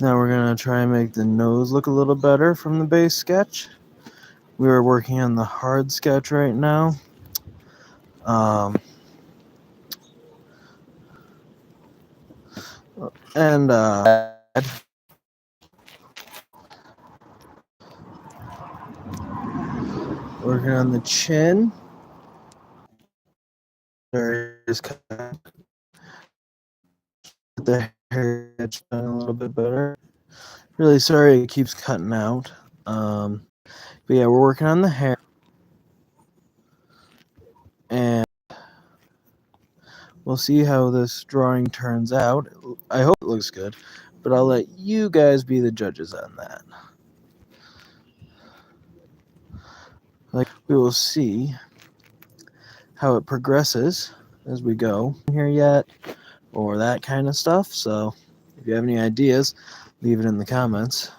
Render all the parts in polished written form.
Now we're going to try and make the nose look a little better from the base sketch. We are working on the hard sketch right now. And working on the chin. Just the hair sketch done a little bit better. Really sorry it keeps cutting out. But yeah, we're working on the hair. And we'll see how this drawing turns out. I hope it looks good, but I'll let you guys be the judges on that. Like, we will see how it progresses as we go here yet, or that kind of stuff. So if you have any ideas, leave it in the comments.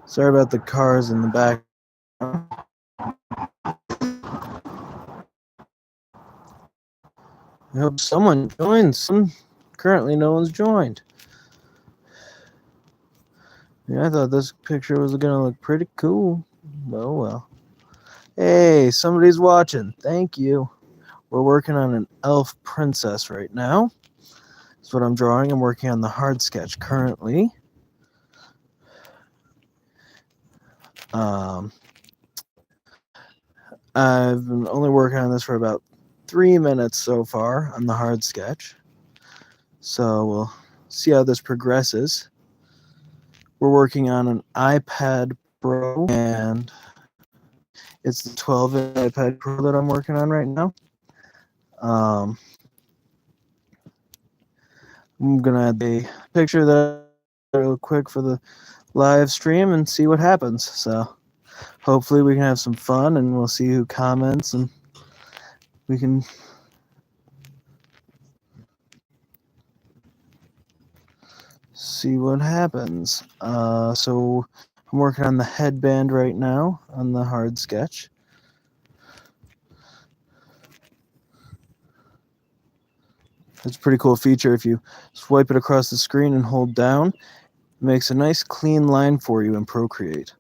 Sorry about the cars in the back. I hope someone joins. Currently, no one's joined. Yeah, I thought this picture was going to look pretty cool. Oh, well. Hey, somebody's watching. Thank you. We're working on an elf princess right now. That's what I'm drawing. I'm working on the hard sketch currently. I've been only working on this for about 3 minutes so far on the hard sketch. So we'll see how this progresses. We're working on an iPad Pro, and it's the 12-inch iPad Pro that I'm working on right now. I'm going to add a picture that real quick for the live stream and see what happens. So hopefully we can have some fun, and we'll see who comments, and we can see what happens. So I'm working on the headband right now on the hard sketch. It's a pretty cool feature. If you swipe it across the screen and hold down, it makes a nice clean line for you in Procreate.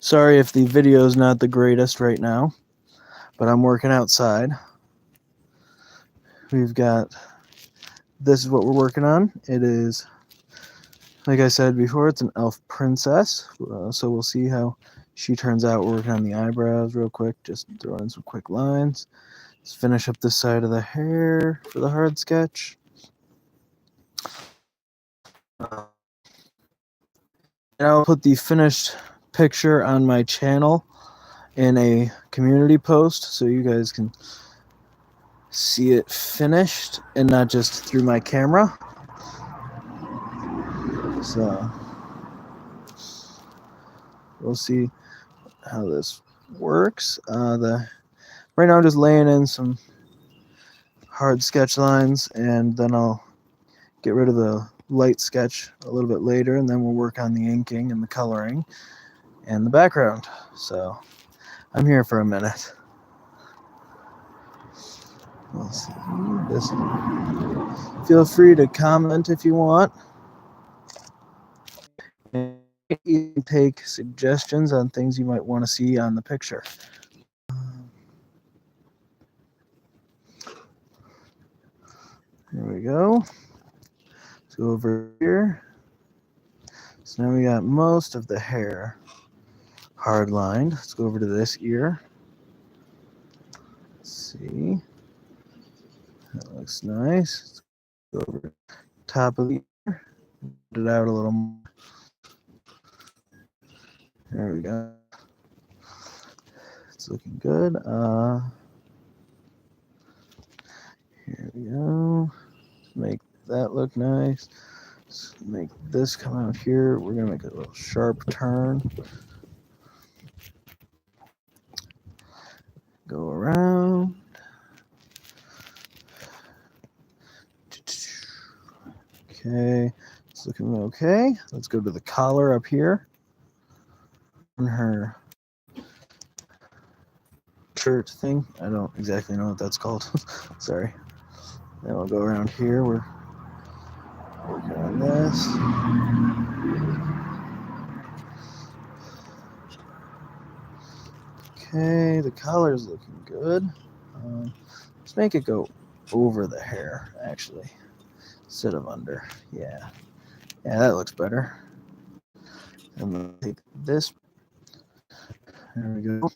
Sorry if the video is not the greatest right now, but I'm working outside. We've got, this is what we're working on. It is, like I said before, it's an elf princess. So we'll see how she turns out. We're working on the eyebrows real quick, just throw in some quick lines. Let's finish up this side of the hair for the hard sketch. And I'll put the finished picture on my channel in a community post so you guys can see it finished and not just through my camera. So we'll see how this works. Right now I'm just laying in some hard sketch lines, and then I'll get rid of the light sketch a little bit later, and then we'll work on the inking and the coloring and the background. So I'm here for a minute. Let's see this. Feel free to comment if you want. And you can take suggestions on things you might want to see on the picture. There we go. Let's go over here. So now we got most of the hair hard lined. Let's go over to this ear. Let's see. That looks nice. Let's go over to the top of the ear. Put it out a little more. There we go. It's looking good. Here we go. Make that look nice. Let's make this come out here. We're gonna make a little sharp turn. Go around. Okay, it's looking okay. Let's go to the collar up here on her shirt thing. I don't exactly know what that's called. Sorry. Then we'll go around here. We're working on this. Okay, the collar's looking good. Let's make it go over the hair, actually, instead of under. Yeah, that looks better. And then take this. There we go.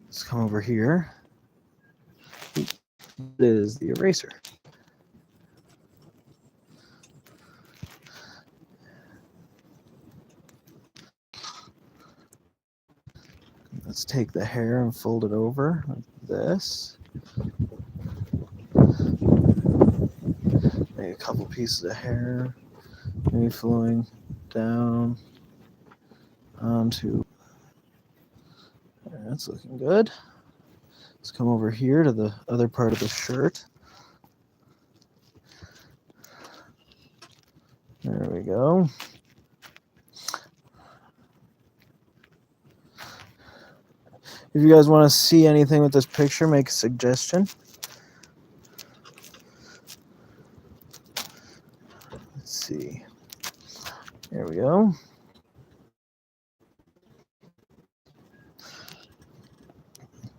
Let's come over here. It is the eraser. Let's take the hair and fold it over like this. Make a couple pieces of hair, maybe flowing down onto. That's looking good. Let's come over here to the other part of the shirt. There we go. If you guys want to see anything with this picture, make a suggestion. Let's see. There we go.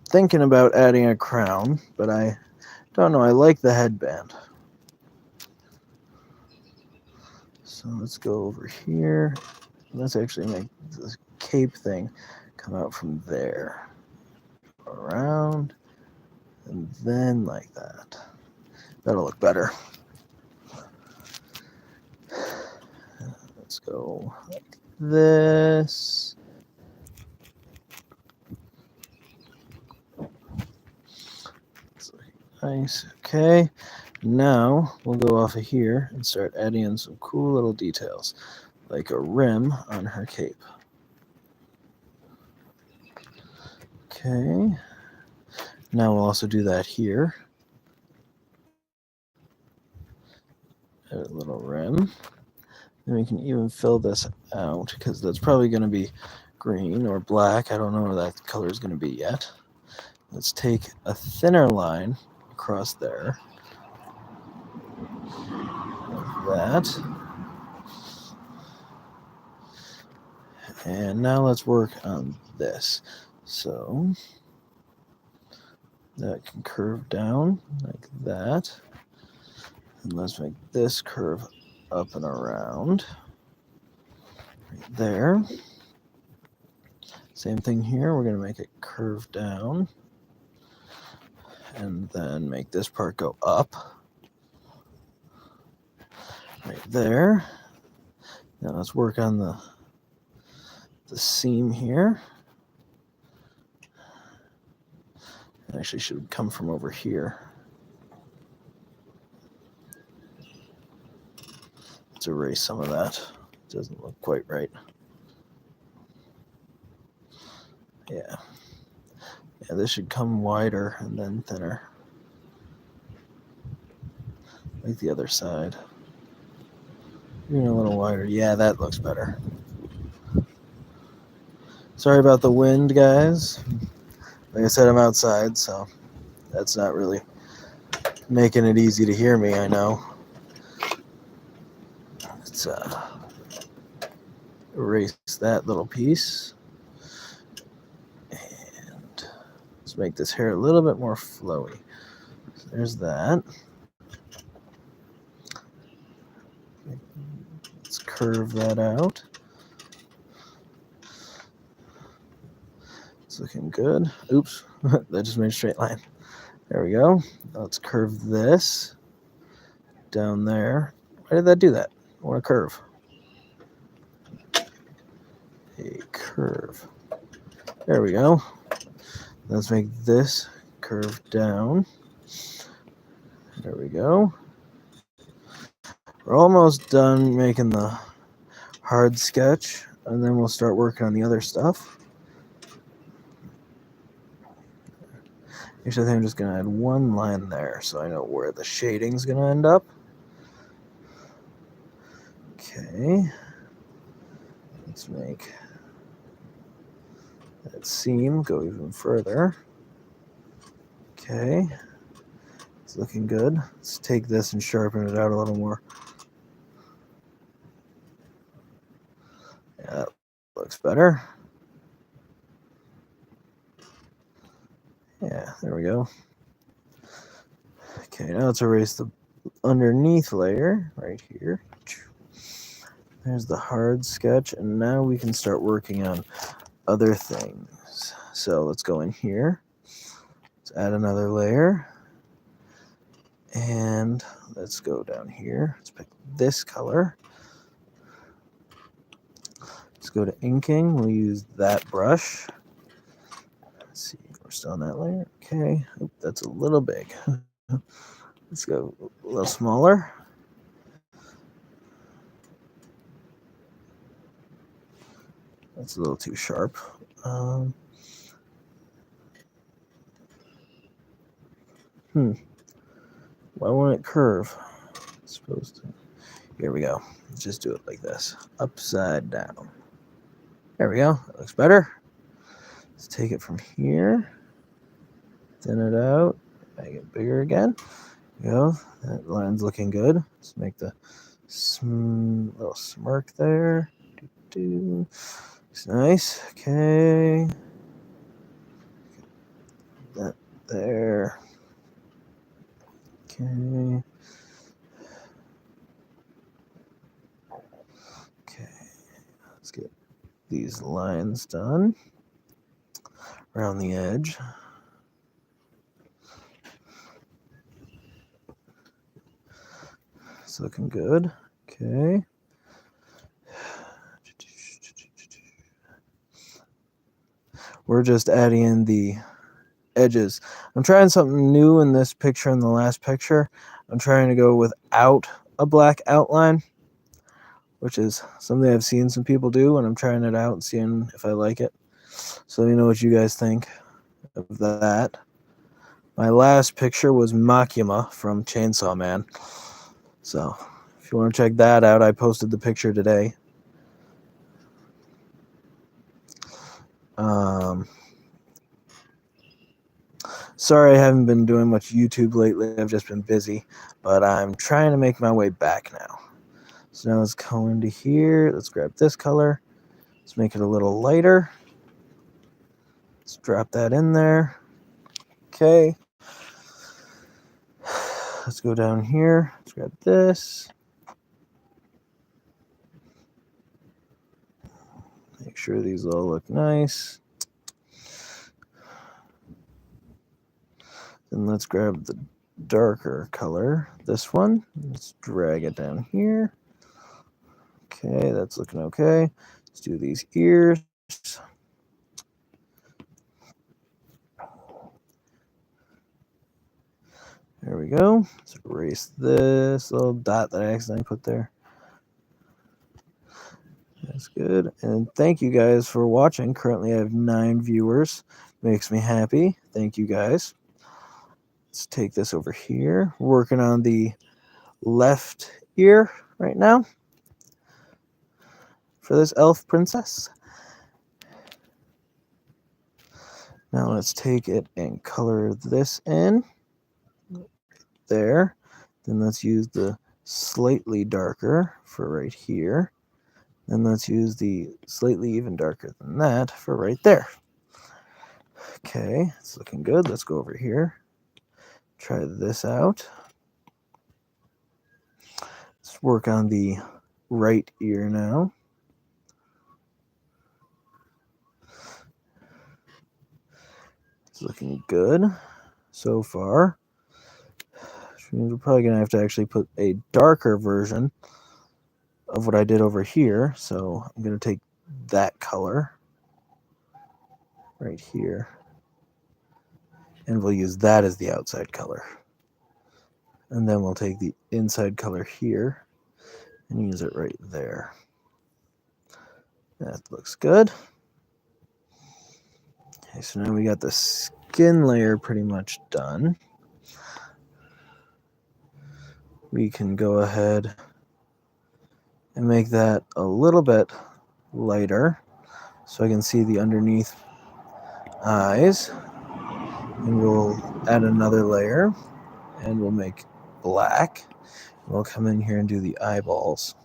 Thinking about adding a crown, but I don't know. I like the headband. So let's go over here. Let's actually make this cape thing come out from there. Around, and then like that. That'll look better. Let's go like this. It's nice. Okay. Now we'll go off of here and start adding in some cool little details, like a rim on her cape. Okay. Now we'll also do that here. Add a little rim. And we can even fill this out because that's probably going to be green or black. I don't know what that color is going to be yet. Let's take a thinner line across there. Like that. And now let's work on this. So that can curve down like that. And let's make this curve up and around. Right there. Same thing here. We're going to make it curve down. And then make this part go up. Right there. Now let's work on the seam here. It actually should come from over here. Let's erase some of that. It doesn't look quite right. Yeah, this should come wider and then thinner. Like the other side. Even a little wider. Yeah, that looks better. Sorry about the wind, guys. Like I said, I'm outside, so that's not really making it easy to hear me, I know. Let's erase that little piece. And let's make this hair a little bit more flowy. So there's that. Let's curve that out. It's looking good. Oops, that just made a straight line. There we go. Now let's curve this down there. Why did that do that? I want to curve. A curve. There we go. Let's make this curve down. There we go. We're almost done making the hard sketch, and then we'll start working on the other stuff. Actually, I think I'm just going to add one line there so I know where the shading's going to end up. Okay. Let's make that seam go even further. Okay. It's looking good. Let's take this and sharpen it out a little more. Yeah, that looks better. Yeah, there we go. Okay, now let's erase the underneath layer right here. There's the hard sketch, and now we can start working on other things. So let's go in here. Let's add another layer. And let's go down here. Let's pick this color. Let's go to inking. We'll use that brush. Let's see, we're still on that layer. Okay, oop, that's a little big. Let's go a little smaller. That's a little too sharp. Why won't it curve? It's supposed to. Here we go. Let's just do it like this. Upside down. There we go. That looks better. Let's take it from here. Thin it out. Make it bigger again. There we go. That line's looking good. Let's make the little smirk there. Looks nice. Okay. That there. Okay. Okay. Let's get these lines done around the edge. It's looking good. Okay. We're just adding in the edges. I'm trying something new in this picture and the last picture. I'm trying to go without a black outline, which is something I've seen some people do, and I'm trying it out and seeing if I like it. So let me know what you guys think of that. My last picture was Makima from Chainsaw Man. So if you want to check that out, I posted the picture today. Sorry I haven't been doing much YouTube lately. I've just been busy, but I'm trying to make my way back now. So now let's go into here. Let's grab this color. Let's make it a little lighter. Let's drop that in there. Okay. Let's go down here. Let's grab this. Make sure these all look nice. Then let's grab the darker color, this one. Let's drag it down here. Okay, that's looking okay. Let's do these ears. There we go. Let's erase this little dot that I accidentally put there. That's good. And thank you guys for watching. Currently I have 9 viewers. Makes me happy. Thank you guys. Let's take this over here. We're working on the left ear right now for this elf princess. Now let's take it and color this in. There. Then let's use the slightly darker for right here. Then let's use the slightly even darker than that for right there. Okay, it's looking good. Let's go over here. Try this out. Let's work on the right ear now. It's looking good so far. Which means we're probably going to have to actually put a darker version of what I did over here. So I'm going to take that color right here, and we'll use that as the outside color. And then we'll take the inside color here and use it right there. That looks good. Okay, so now we got the skin layer pretty much done. We can go ahead and make that a little bit lighter so I can see the underneath eyes. And we'll add another layer and we'll make black. We'll come in here and do the eyeballs.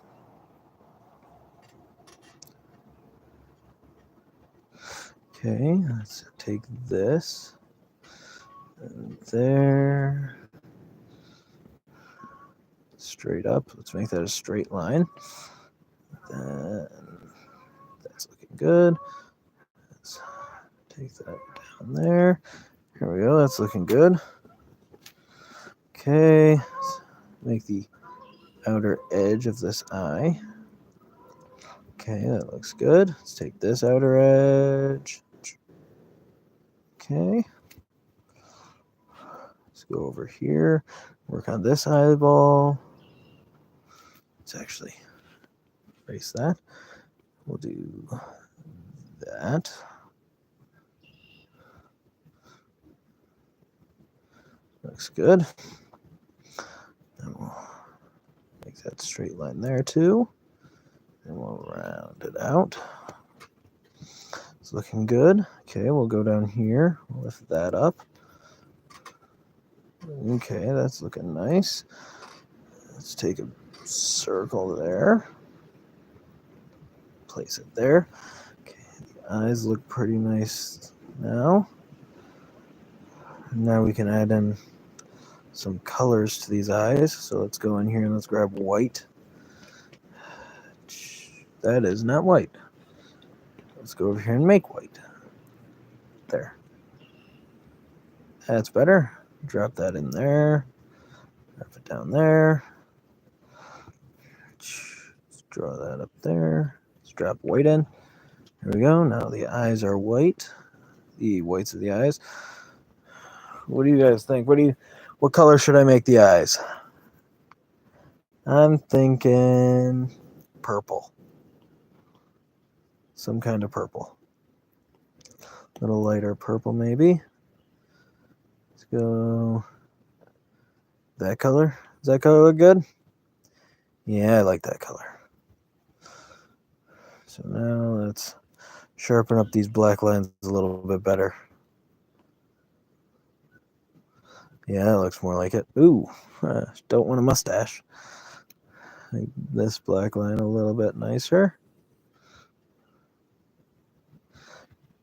Okay, let's take this and there, straight up. Let's make that a straight line. Then that's looking good. Let's take that down there. Here we go, that's looking good. Okay, let's make the outer edge of this eye. Okay, that looks good. Let's take this outer edge. Okay. Let's go over here, work on this eyeball. Let's actually erase that. We'll do that. Looks good. And we'll make that straight line there too. And we'll round it out. It's looking good. Okay, we'll go down here, lift that up. Okay, that's looking nice. Let's take a circle there. Place it there. Okay, the eyes look pretty nice now. Now we can add in some colors to these eyes. So let's go in here and let's grab white. That is not white. Let's go over here and make white. There. That's better. Drop that in there. Drop it down there. Let's draw that up there. Let's drop white in. There we go. Now the eyes are white. The whites of the eyes. What do you guys think? What color should I make the eyes? I'm thinking purple. Some kind of purple. A little lighter purple maybe. Let's go that color. Does that color look good? Yeah, I like that color. So now let's sharpen up these black lines a little bit better. Yeah, that looks more like it. Ooh, don't want a mustache. Make this black line a little bit nicer.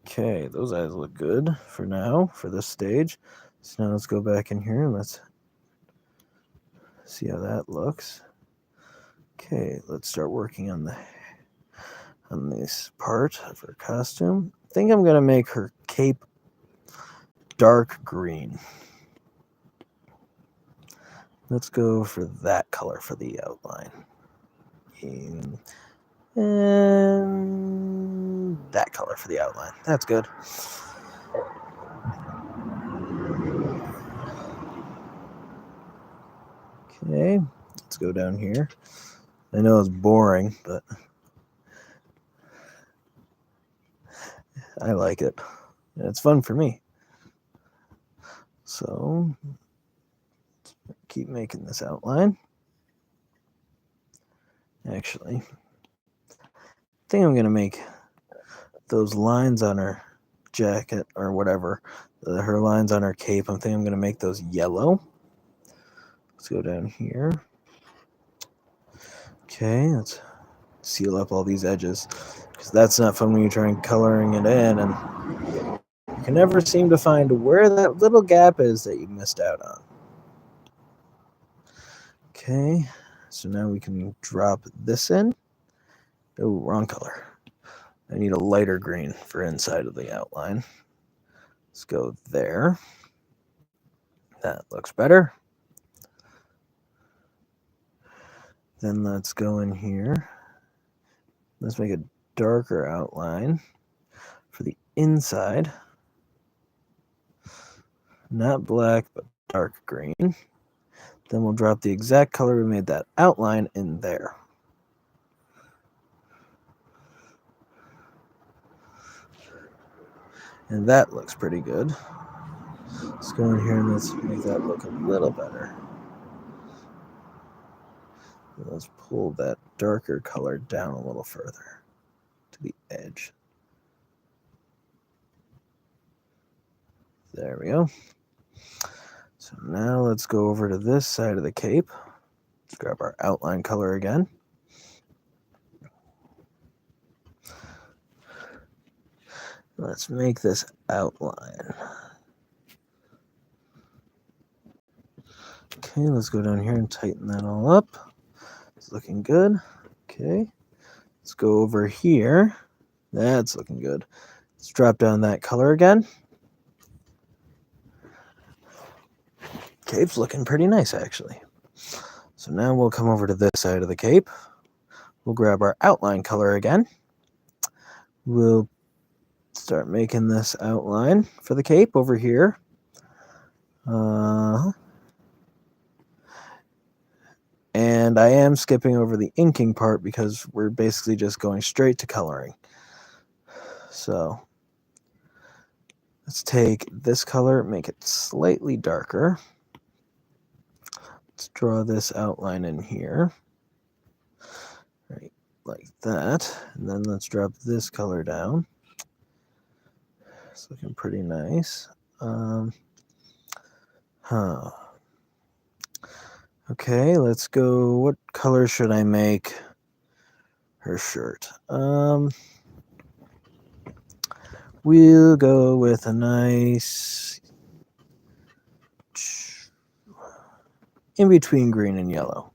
Okay, those eyes look good for now, for this stage. So now let's go back in here and let's see how that looks. Okay, let's start working on this part of her costume. I think I'm gonna make her cape dark green. Let's go for that color for the outline. And that color for the outline. That's good. Okay, let's go down here. I know it's boring, but I like it. It's fun for me. So keep making this outline. Actually, I think I'm gonna make those lines on her jacket or whatever, her lines on her cape. I think I'm gonna make those yellow. Let's go down here. Okay, let's seal up all these edges, because that's not fun when you're trying coloring it in and you can never seem to find where that little gap is that you missed out on. Okay, so now we can drop this in. Oh, wrong color. I need a lighter green for inside of the outline. Let's go there. That looks better. Then let's go in here. Let's make a darker outline for the inside. Not black, but dark green. Then we'll drop the exact color we made that outline in there. And that looks pretty good. Let's go in here and let's make that look a little better. Let's pull that darker color down a little further to the edge. There we go. So now let's go over to this side of the cape. Let's grab our outline color again. Let's make this outline. Okay, let's go down here and tighten that all up. It's looking good. Okay, let's go over here. That's looking good. Let's drop down that color again. Cape's looking pretty nice, actually. So now we'll come over to this side of the cape. We'll grab our outline color again. We'll start making this outline for the cape over here. And I am skipping over the inking part because we're basically just going straight to coloring. So let's take this color, make it slightly darker. Let's draw this outline in here, right, like that. And then let's drop this color down. It's looking pretty nice. Okay, let's go. What color should I make her shirt? We'll go with a nice in between green and yellow.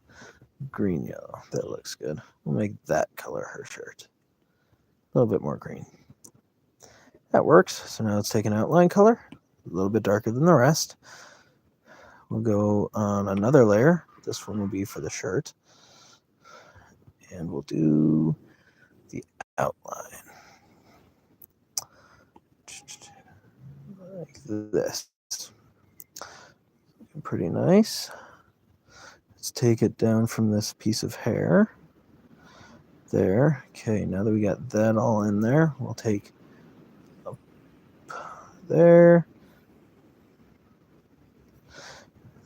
Green, yellow. That looks good. We'll make that color her shirt. A little bit more green. That works. So now let's take an outline color, a little bit darker than the rest. We'll go on another layer. This one will be for the shirt. And we'll do the outline. Like this. Pretty nice. Let's take it down from this piece of hair. There. Okay, now that we got that all in there, we'll take up there.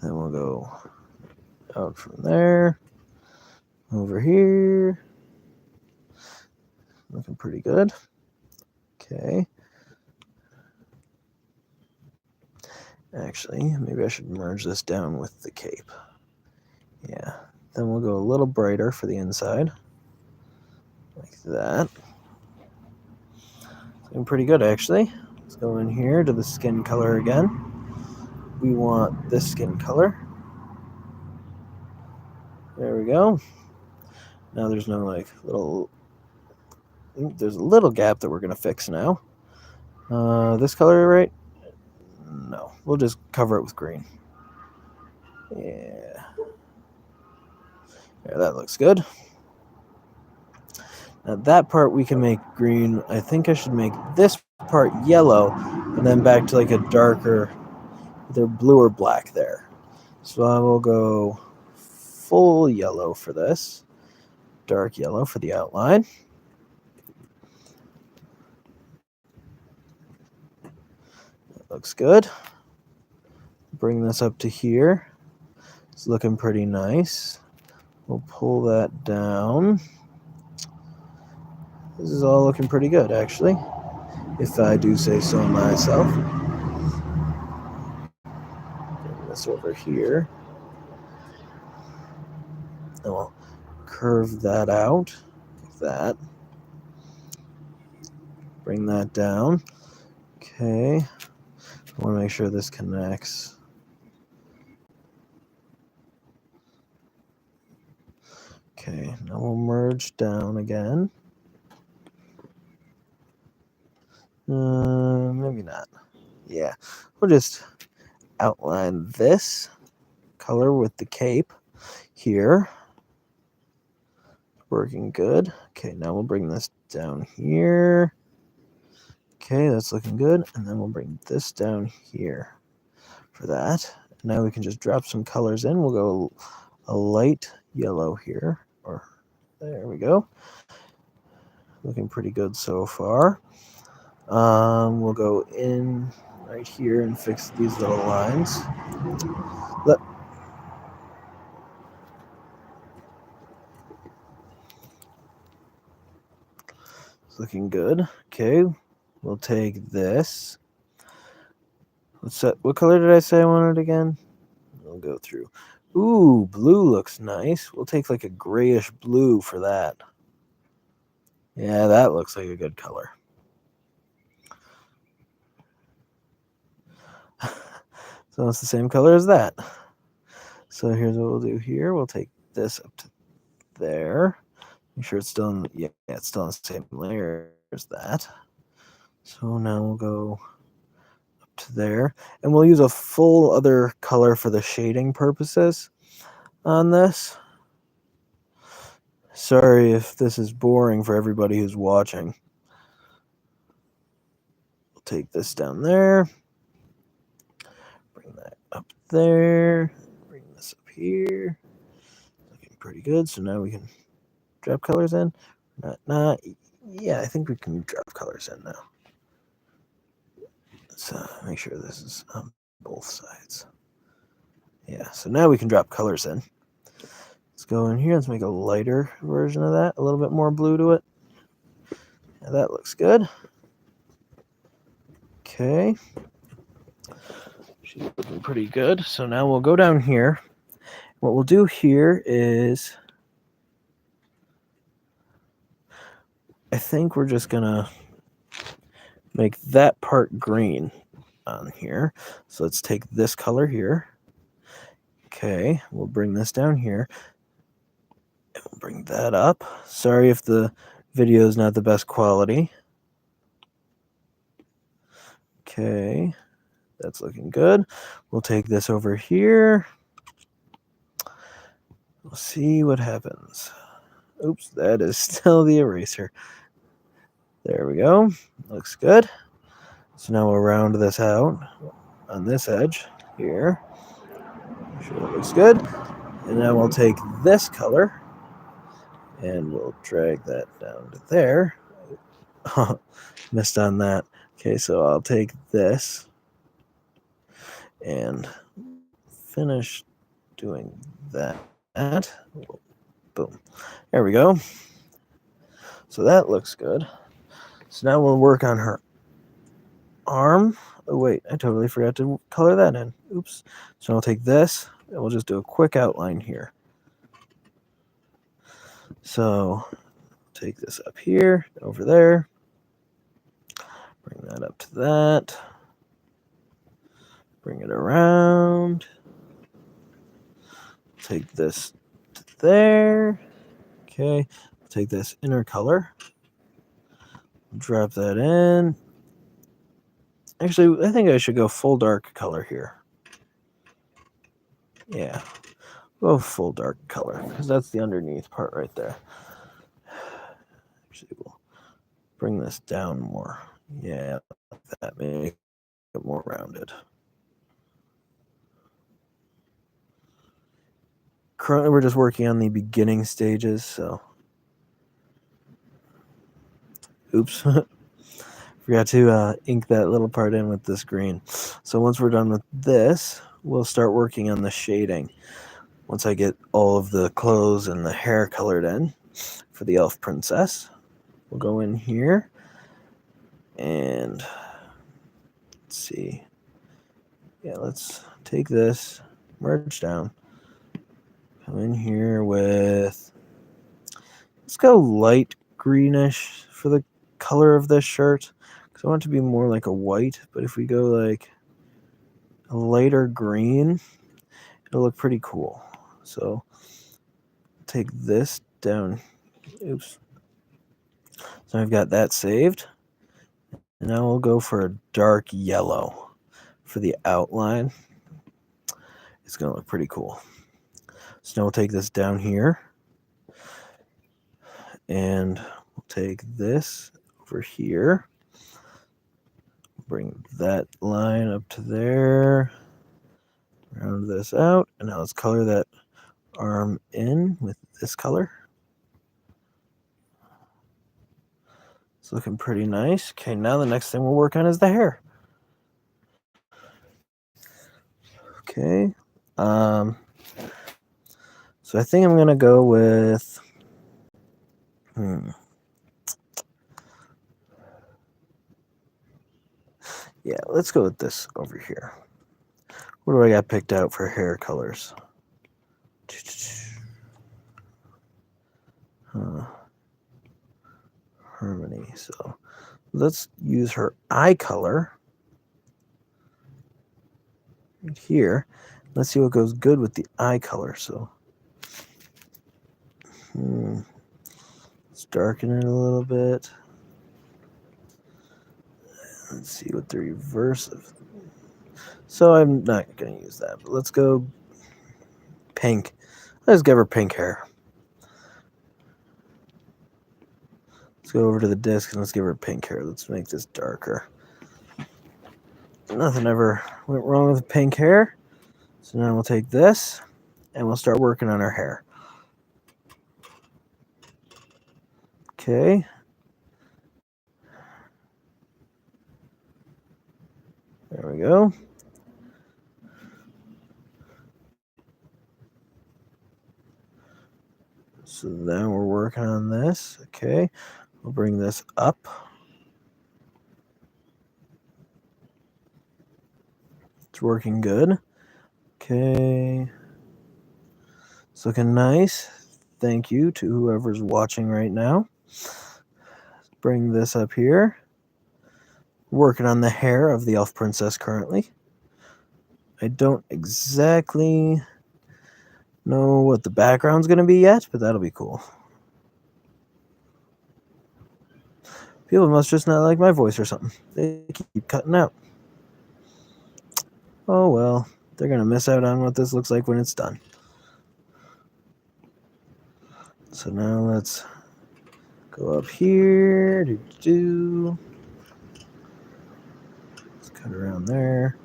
Then we'll go out from there, over here. Looking pretty good. Okay. Actually, maybe I should merge this down with the cape. Yeah. Then we'll go a little brighter for the inside. Like that. Looking pretty good, actually. Let's go in here to the skin color again. We want this skin color. There we go. Now there's no there's a little gap that we're going to fix now. This color, right? No, we'll just cover it with green. Yeah, that looks good. Now that part we can make green. I think I should make this part yellow and then back to like a darker, either blue or black there. So I will go full yellow for this, dark yellow for the outline. That looks good. Bring this up to here. It's looking pretty nice. We'll pull that down. This is all looking pretty good, actually, if I do say so myself. Bring this over here. And we'll curve that out like that. Bring that down. Okay. I want to make sure this connects. Okay, now we'll merge down again. Maybe not. Yeah, we'll just outline this color with the cape here. Working good. Okay, now we'll bring this down here. Okay, that's looking good. And then we'll bring this down here for that. Now we can just drop some colors in. We'll go a light yellow here. Or there we go. Looking pretty good so far. We'll go in right here and fix these little lines. looking good. Okay, we'll take this. What color did I say I wanted again? We'll go through. Ooh, blue looks nice. We'll take like a grayish blue for that. Yeah, that looks like a good color. So it's the same color as that. So here's what we'll do here. We'll take this up to there. Make sure it's still in, it's still in the same layer as that. So now we'll go up to there. And we'll use a full other color for the shading purposes on this. Sorry if this is boring for everybody who's watching. We'll take this down there. Bring that up there. Bring this up here. Looking pretty good. So now we can drop colors in. Yeah, I think we can drop colors in now. Let's make sure this is on both sides. Yeah, so now we can drop colors in. Let's go in here. Let's make a lighter version of that. A little bit more blue to it. Yeah, that looks good. Okay. She's looking pretty good. So now we'll go down here. What we'll do here is, I think we're just going to make that part green on here. So let's take this color here. Okay, we'll bring this down here. And we'll bring that up. Sorry if the video is not the best quality. Okay, that's looking good. We'll take this over here. We'll see what happens. Oops, that is still the eraser. There we go. Looks good. So now we'll round this out on this edge here. Make sure it looks good. And now we'll take this color and we'll drag that down to there. Missed on that. Okay, so I'll take this and finish doing that. Boom. There we go. So that looks good. So now we'll work on her arm. Oh wait, I totally forgot to color that in. Oops. So I'll take this and we'll just do a quick outline here. So take this up here, over there. Bring that up to that. Bring it around. Take this to there. Okay. Take this inner color. Drop that in. Actually, I think I should go full dark color here. Yeah. Go full dark color, because that's the underneath part right there. Actually, we'll bring this down more. Yeah, that make it more rounded. Currently, we're just working on the beginning stages, so. Oops. Forgot to ink that little part in with this green. So once we're done with this, we'll start working on the shading. Once I get all of the clothes and the hair colored in for the elf princess, we'll go in here and let's see. Yeah, let's take this, merge down, come in here with, let's go light greenish for the color of this shirt, because I want it to be more like a white, but if we go like a lighter green, it'll look pretty cool. So take this down. Oops. So I've got that saved. And now we'll go for a dark yellow for the outline. It's going to look pretty cool. So now we'll take this down here. And we'll take this over here. Bring that line up to there. Round this out. And now let's color that arm in with this color. It's looking pretty nice. Okay, now the next thing we'll work on is the hair. Okay. So I think I'm going to go with... Yeah, let's go with this over here. What do I got picked out for hair colors? Harmony. So let's use her eye color right here. Let's see what goes good with the eye color. So let's darken it a little bit. Let's see what the reverse of. So I'm not going to use that, but let's go pink. Let's give her pink hair. Let's go over to the disc and let's give her pink hair. Let's make this darker. Nothing ever went wrong with pink hair. So now we'll take this and we'll start working on her hair. Okay. There we go. So now we're working on this. Okay. We'll bring this up. It's working good. Okay. It's looking nice. Thank you to whoever's watching right now. Bring this up here. Working on the hair of the elf princess currently. I don't exactly know what the background's going to be yet, but that'll be cool. People must just not like my voice or something. They keep cutting out. Oh well, they're going to miss out on what this looks like when it's done. So now let's go up here. Let's cut around there.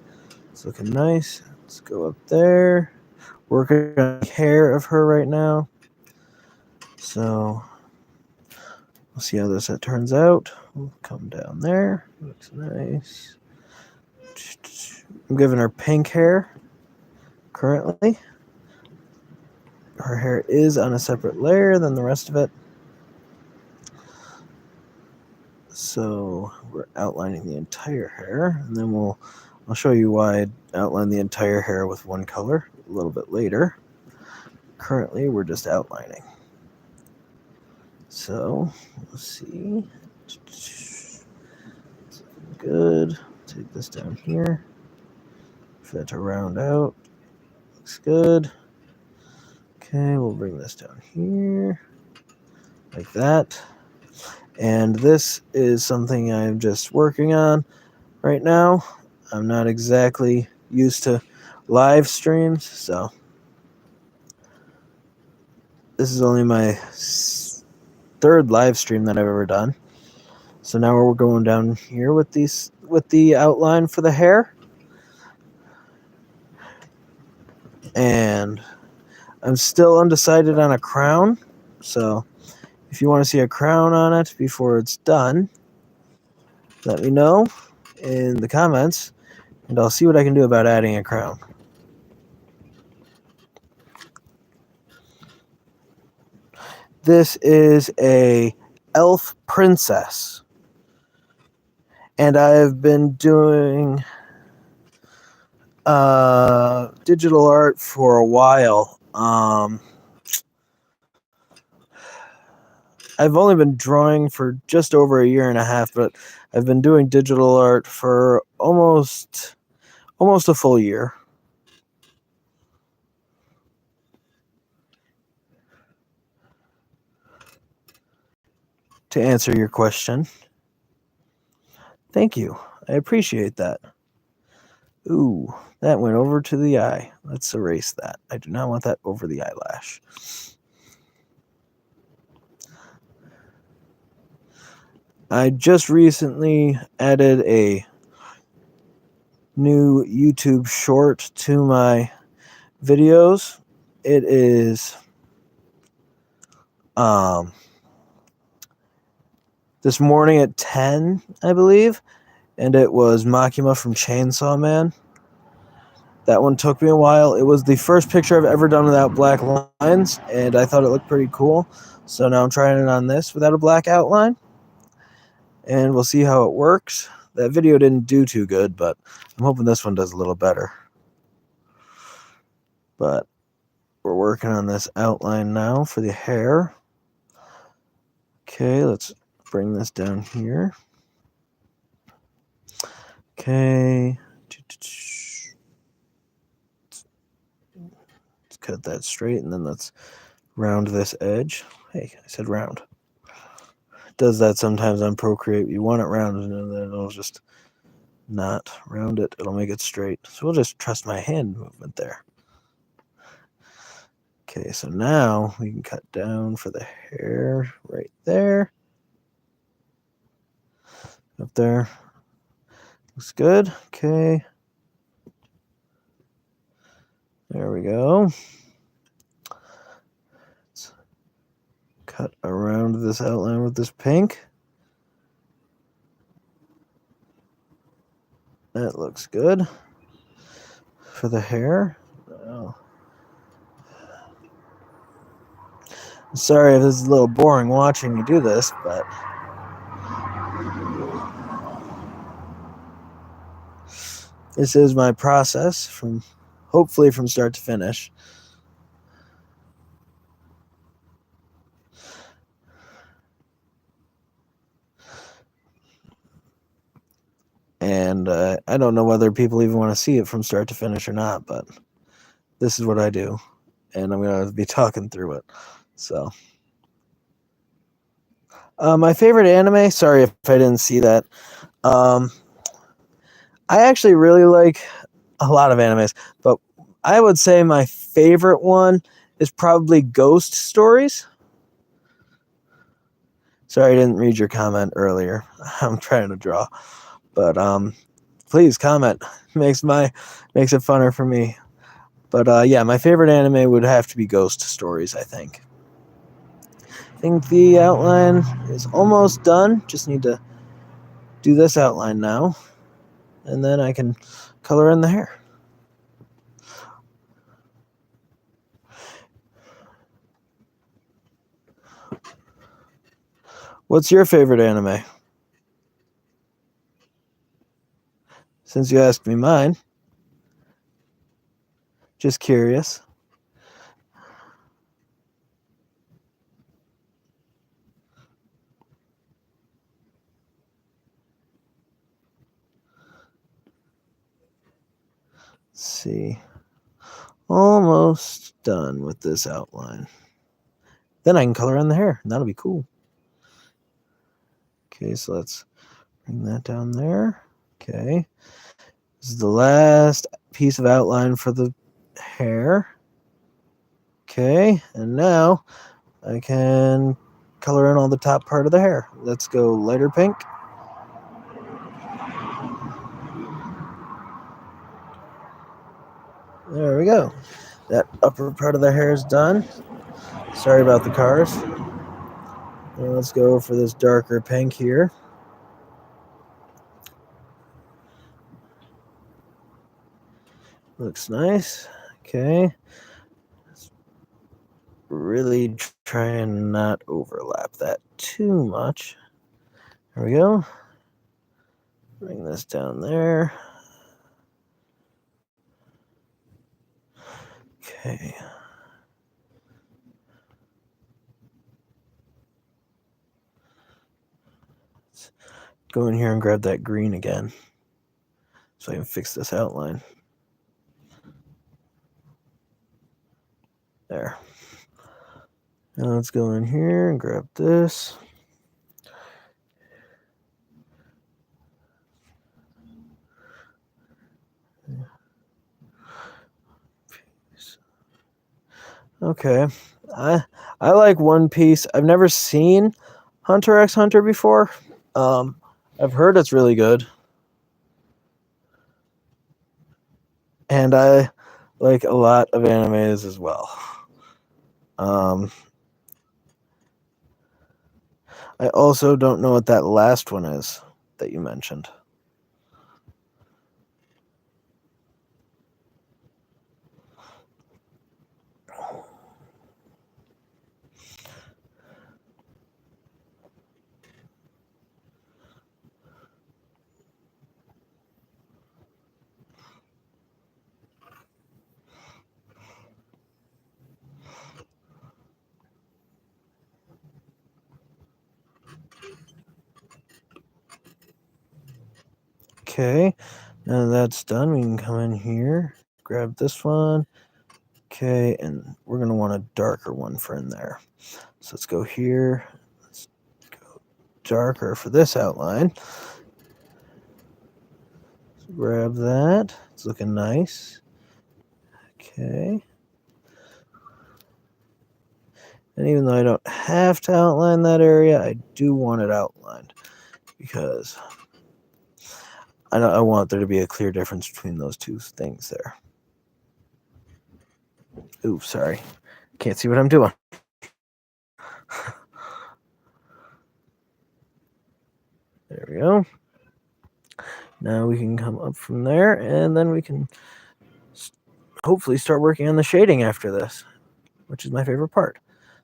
It's looking nice. Let's go up there. Working on the hair of her right now. So we'll see how this turns out. We'll come down there. Looks nice. I'm giving her pink hair currently. Her hair is on a separate layer than the rest of it. So we're outlining the entire hair, and then I'll show you why I outline the entire hair with one color a little bit later. Currently, we're just outlining. So let's see. Good. Take this down here. For that to round out. Looks good. Okay, we'll bring this down here. Like that. And this is something I'm just working on right now. I'm not exactly used to live streams, so this is only my third live stream that I've ever done. So now we're going down here with the outline for the hair. And I'm still undecided on a crown, so if you want to see a crown on it before it's done, let me know in the comments, and I'll see what I can do about adding a crown. This is a elf princess, and I've been doing digital art for a while. I've only been drawing for just over a year and a half, but I've been doing digital art for almost a full year. To answer your question, thank you. I appreciate that. Ooh, that went over to the eye. Let's erase that. I do not want that over the eyelash. I just recently added a new YouTube short to my videos. It is this morning at 10, I believe, and it was Makima from Chainsaw Man. That one took me a while. It was the first picture I've ever done without black lines, and I thought it looked pretty cool. So now I'm trying it on this without a black outline, and we'll see how it works. that video didn't do too good, but I'm hoping this one does a little better. But we're working on this outline now for the hair. Okay, let's bring this down here. Okay. Let's cut that straight, and then let's round this edge. Hey, I said round. It does that sometimes on Procreate. You want it rounded, and then it'll just not round it. It'll make it straight. So we'll just trust my hand movement there. Okay, so now we can cut down for the hair right there. Up there. Looks good. Okay. There we go. Let's cut around this outline with this pink. That looks good for the hair. Oh. Sorry if this is a little boring watching you do this, but this is my process from hopefully from start to finish. And I don't know whether people even want to see it from start to finish or not, but this is what I do, and I'm going to be talking through it. So, my favorite anime, sorry if I didn't see that. I actually really like a lot of animes, but I would say my favorite one is probably Ghost Stories. Sorry I didn't read your comment earlier. I'm trying to draw. But please comment. Makes it funner for me. But yeah, my favorite anime would have to be Ghost Stories, I think. I think the outline is almost done. Just need to do this outline now, and then I can color in the hair. What's your favorite anime? Since you asked me mine. Just curious. Let's see. Almost done with this outline. Then I can color in the hair, and that'll be cool. Okay, so let's bring that down there. Okay. This is the last piece of outline for the hair. Okay, and now I can color in all the top part of the hair. Let's go lighter pink. There we go. That upper part of the hair is done. Sorry about the cars. Now let's go for this darker pink here. Looks nice. Okay. Really try and not overlap that too much. There we go. Bring this down there. Okay. Let's go in here and grab that green again so I can fix this outline. There. Now let's go in here and grab this. Okay. I like One Piece. I've never seen Hunter x Hunter before. I've heard it's really good. And I like a lot of animes as well. I also don't know what that last one is that you mentioned. Okay, now that's done, we can come in here, grab this one. Okay, and we're going to want a darker one for in there. So let's go here. Let's go darker for this outline. Let's grab that. It's looking nice. Okay. And even though I don't have to outline that area, I do want it outlined because I want there to be a clear difference between those two things there. Ooh, sorry. Can't see what I'm doing. There we go. Now we can come up from there, and then we can hopefully start working on the shading after this, which is my favorite part.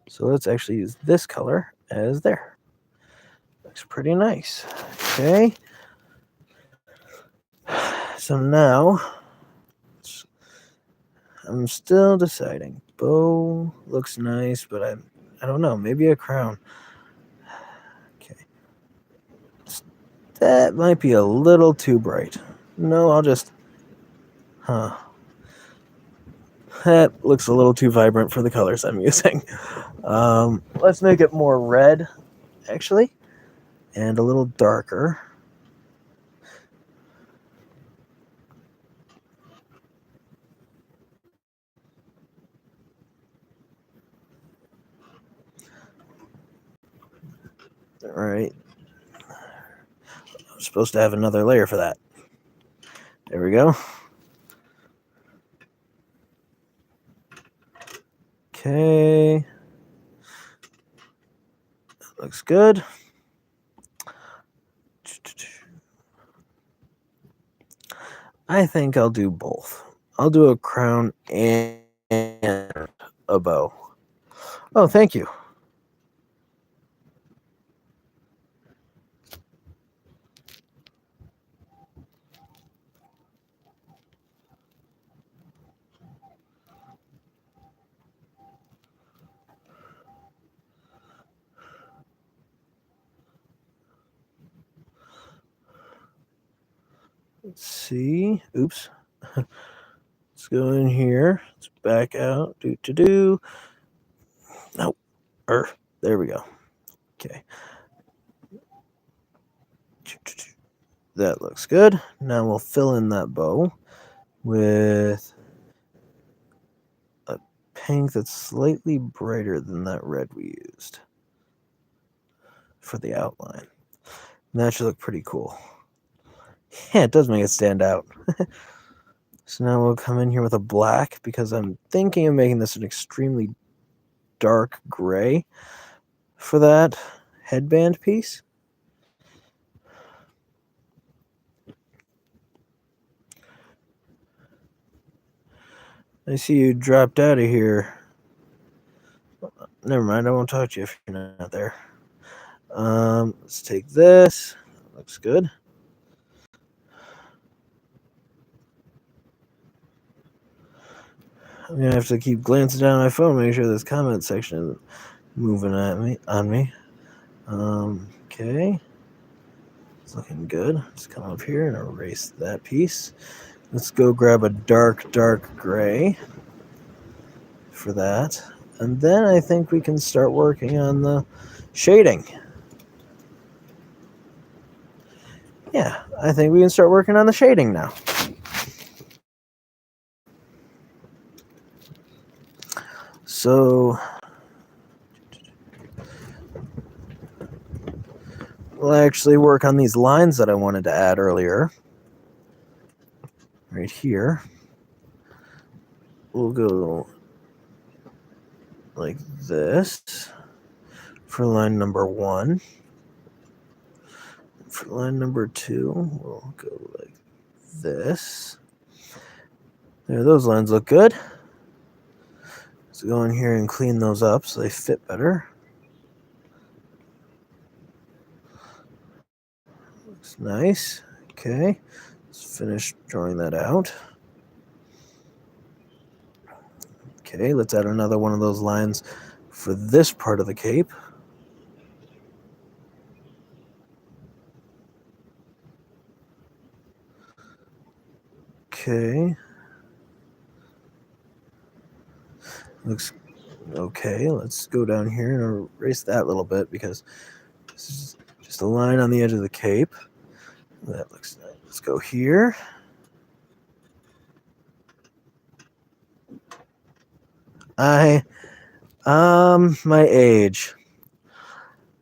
So let's actually use this color as there. Looks pretty nice. Okay. So now I'm still deciding. Bow looks nice, but I don't know. Maybe a crown. Okay. That might be a little too bright. No, I'll just... That looks a little too vibrant for the colors I'm using. Let's make it more red, actually, and a little darker. All right. I'm supposed to have another layer for that. There we go. Okay. That looks good. I think I'll do both. I'll do a crown and a bow. Oh, thank you. Let's see. Oops. Let's go in here. Let's back out. Nope. There we go. Okay. That looks good. Now we'll fill in that bow with a pink that's slightly brighter than that red we used for the outline. And that should look pretty cool. Yeah, it does make it stand out. So now we'll come in here with a black because I'm thinking of making this an extremely dark gray for that headband piece. I see you dropped out of here. Never mind, I won't talk to you if you're not there. Let's take this. Looks good. I'm gonna have to keep glancing down my phone, make sure this comment section isn't moving on me. Okay. It's looking good. Let's come up here and erase that piece. Let's go grab a dark gray for that. And then I think we can start working on the shading. Yeah, I think we can start working on the shading now. So we'll actually work on these lines that I wanted to add earlier. Right here. We'll go like this for line number 1. For line number 2, we'll go like this. There, those lines look good. Let's go in here and clean those up so they fit better. Looks nice. Okay, let's finish drawing that out. Okay, let's add another one of those lines for this part of the cape. Okay. Looks okay. Let's go down here and erase that a little bit because this is just a line on the edge of the cape. That looks nice. Let's go here. My age.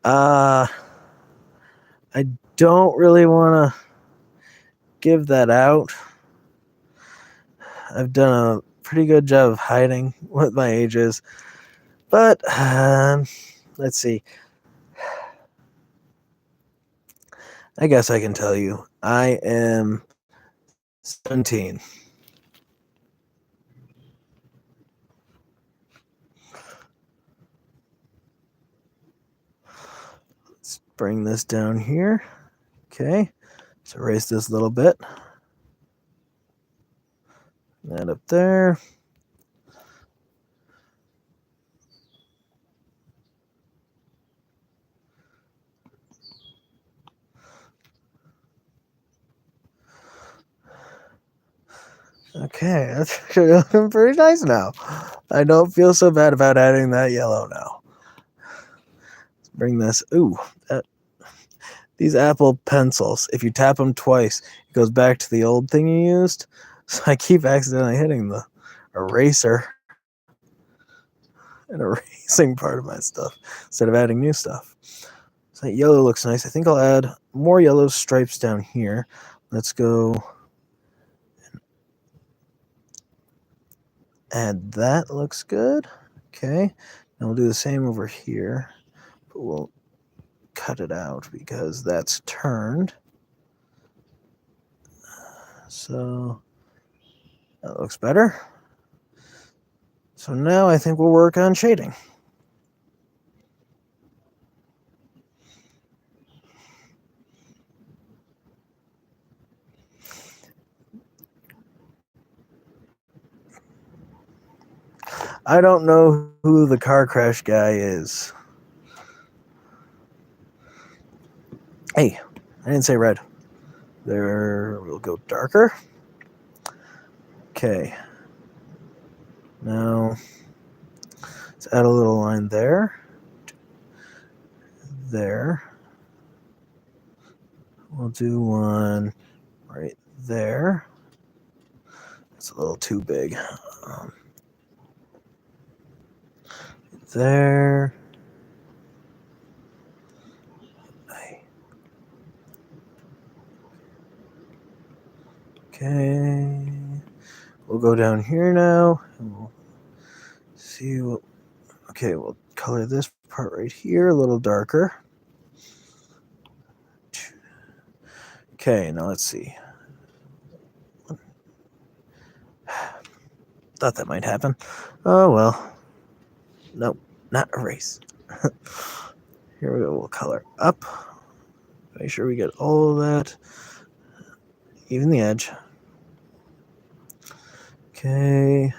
I don't really want to give that out. I've done a pretty good job of hiding what my age is. But, let's see. I guess I can tell you. I am 17. Let's bring this down here. Okay. Let's erase this a little bit. That up there. Okay, that's actually looking pretty nice now. I don't feel so bad about adding that yellow now. Let's bring this. Ooh, these Apple pencils, if you tap them twice, it goes back to the old thing you used. So I keep accidentally hitting the eraser and erasing part of my stuff instead of adding new stuff. So that yellow looks nice. I think I'll add more yellow stripes down here. Let's go add that. Looks good. Okay. Now we'll do the same over here, but we'll cut it out because that's turned. So that looks better. So now I think we'll work on shading. I don't know who the car crash guy is. Hey, I didn't say red. There, we'll go darker. Okay. Now, let's add a little line there. There. We'll do one right there. It's a little too big. There. Okay. We'll go down here now. And we'll see what. Okay, we'll color this part right here a little darker. Okay, now let's see. Thought that might happen. Oh well. Nope, not erase. Here we go. We'll color up. Make sure we get all of that. Even the edge. Okay.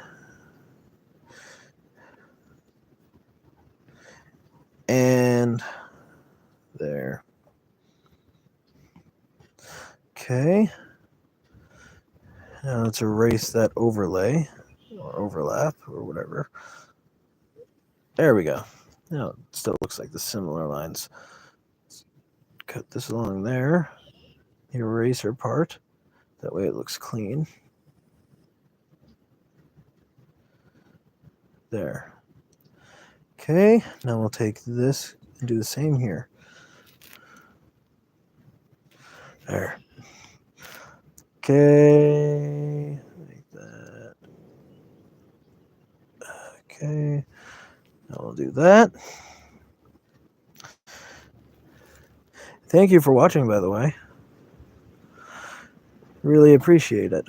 And there. Okay. Now let's erase that overlay or overlap or whatever. There we go. Now it still looks like the similar lines. Let's cut this along there. The eraser part. That way it looks clean. There. Okay, now we'll take this and do the same here. There. Okay, like that. Okay, now we'll do that. Thank you for watching, by the way. Really appreciate it.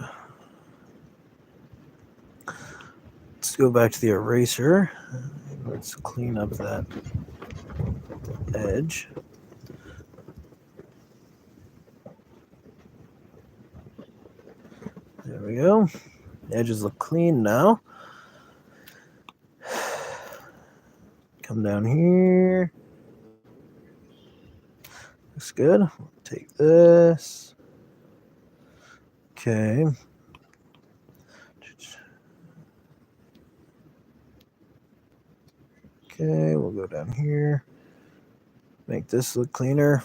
Let's go back to the eraser. Let's clean up that edge. There we go. The edges look clean now. Come down here. Looks good. Take this. Okay. Okay, we'll go down here. Make this look cleaner.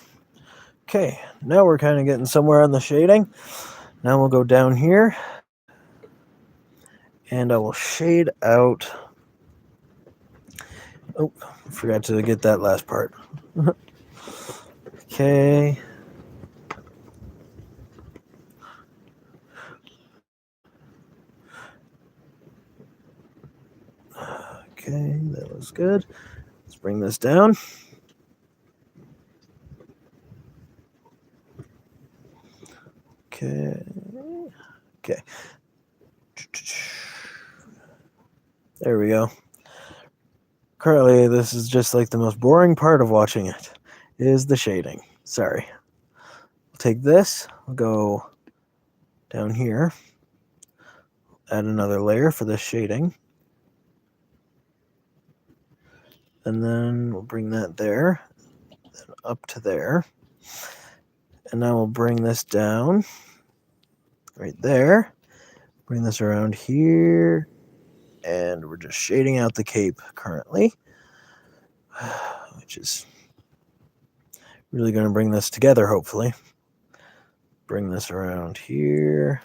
Okay, now we're kind of getting somewhere on the shading. Now we'll go down here. And I will shade out. Oh, forgot to get that last part. Okay. Okay, that was good. Let's bring this down. Okay. Okay. There we go. Currently, this is just like the most boring part of watching it, is the shading. Sorry. I'll take this, I'll go down here, add another layer for the shading, and then we'll bring that there, then up to there, and now we'll bring this down right there, bring this around here, and we're just shading out the cape currently, which is really going to bring this together, hopefully. Bring this around here.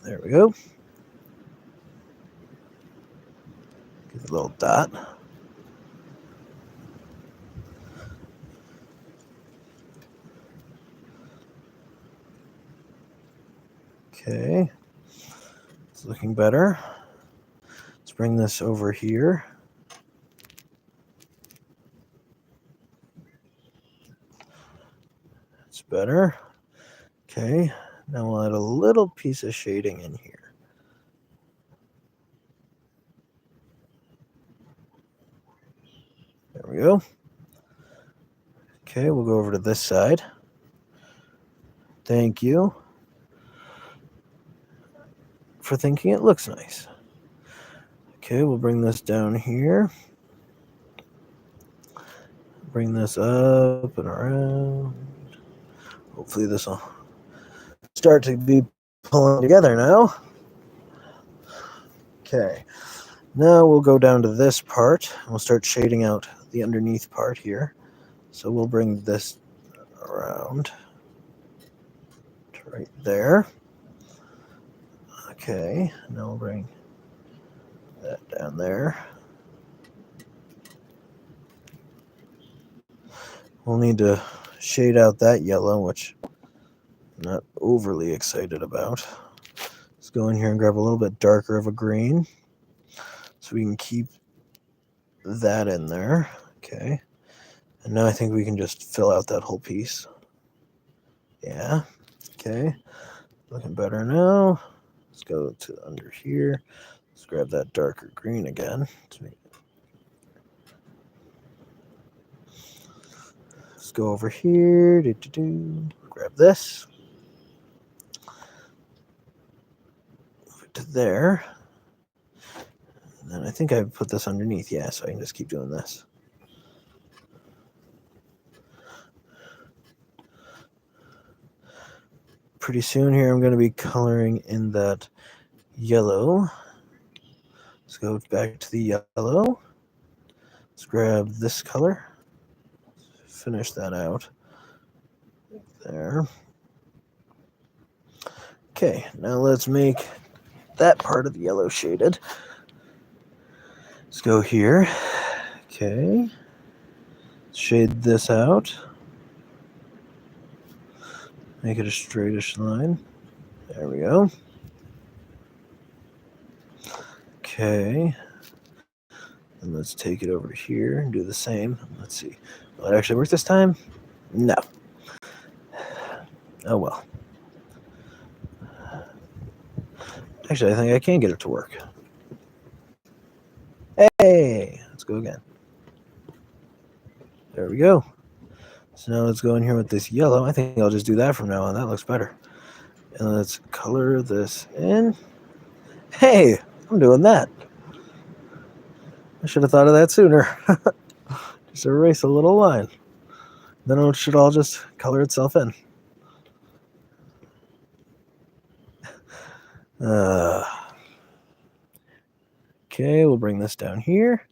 There we go. Give a little dot. Okay. It's looking better. Let's bring this over here. It's better. Okay. Now we'll add a little piece of shading in here. There we go. Okay, we'll go over to this side. Thank you for thinking it looks nice. Okay, we'll bring this down here. Bring this up and around. Hopefully this will start to be pulling together now. Okay, now we'll go down to this part. We'll start shading out the underneath part here. So we'll bring this around to right there. Okay, now we'll bring that down there. We'll need to shade out that yellow, which I'm not overly excited about. Let's go in here and grab a little bit darker of a green so we can keep that in there. Okay. And now I think we can just fill out that whole piece. Yeah. Okay. Looking better now. Let's go to under here. Let's grab that darker green again. Let's go over here. Grab this. Move it to there. And then I think I put this underneath. Yeah, so I can just keep doing this. Pretty soon here I'm going to be coloring in that yellow. Let's go back to the yellow. Let's grab this color. Finish that out. There. Okay, now let's make that part of the yellow shaded. Let's go here. Okay. Shade this out. Make it a straightish line. There we go. Okay. And let's take it over here and do the same. Let's see. Will it actually work this time? No. Oh well. Actually, I think I can get it to work. Hey! Let's go again. There we go. So now let's go in here with this yellow. I think I'll just do that from now on. That looks better. And let's color this in. Hey, I'm doing that. I should have thought of that sooner. Just erase a little line. Then it should all just color itself in. Okay, we'll bring this down here.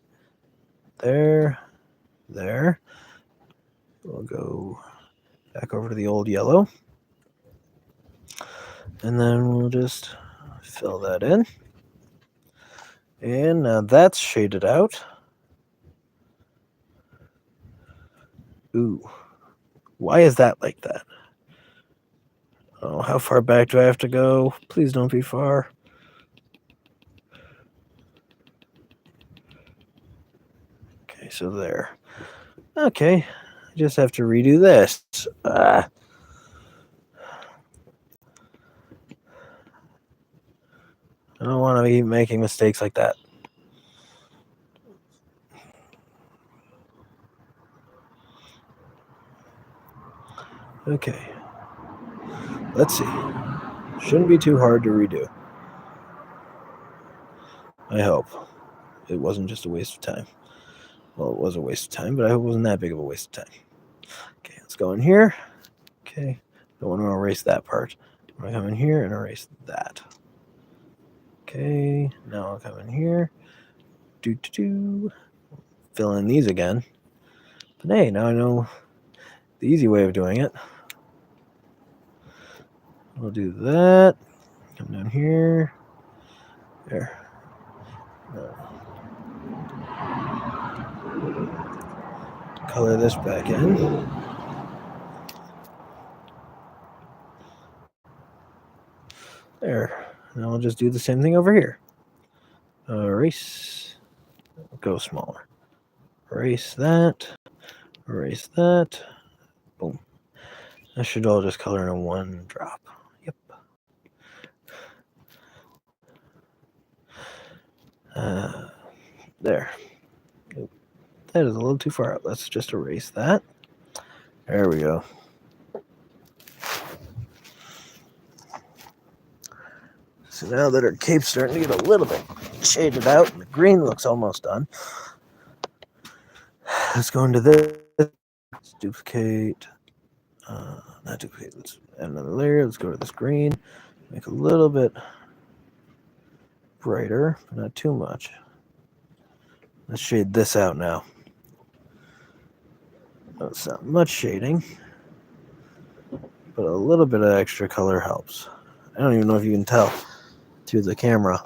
There. We'll go back over to the old yellow. And then we'll just fill that in. And now that's shaded out. Ooh. Why is that like that? Oh, how far back do I have to go? Please don't be far. Okay, so there. Okay, I just have to redo this. I don't want to be making mistakes like that. Okay. Let's see. Shouldn't be too hard to redo. I hope. It wasn't just a waste of time. Well, it was a waste of time, but I hope it wasn't that big of a waste of time. Okay, let's go in here. Okay. Don't want to erase that part. I'm going to come in here and erase that. Okay. Now I'll come in here. Fill in these again. But hey, now I know the easy way of doing it. We'll do that. Come down here. There. Color this back in. There. Now I'll just do the same thing over here. Erase. Go smaller. Erase that. Erase that. Boom. That should all just color in one drop. Yep. There. That is a little too far out. Let's just erase that. There we go. So now that our cape's starting to get a little bit shaded out, and the green looks almost done, let's go into this. Let's duplicate. Not duplicate. Let's add another layer. Let's go to this green. Make a little bit brighter, but not too much. Let's shade this out now. That's not much shading, but a little bit of extra color helps. I don't even know if you can tell through the camera,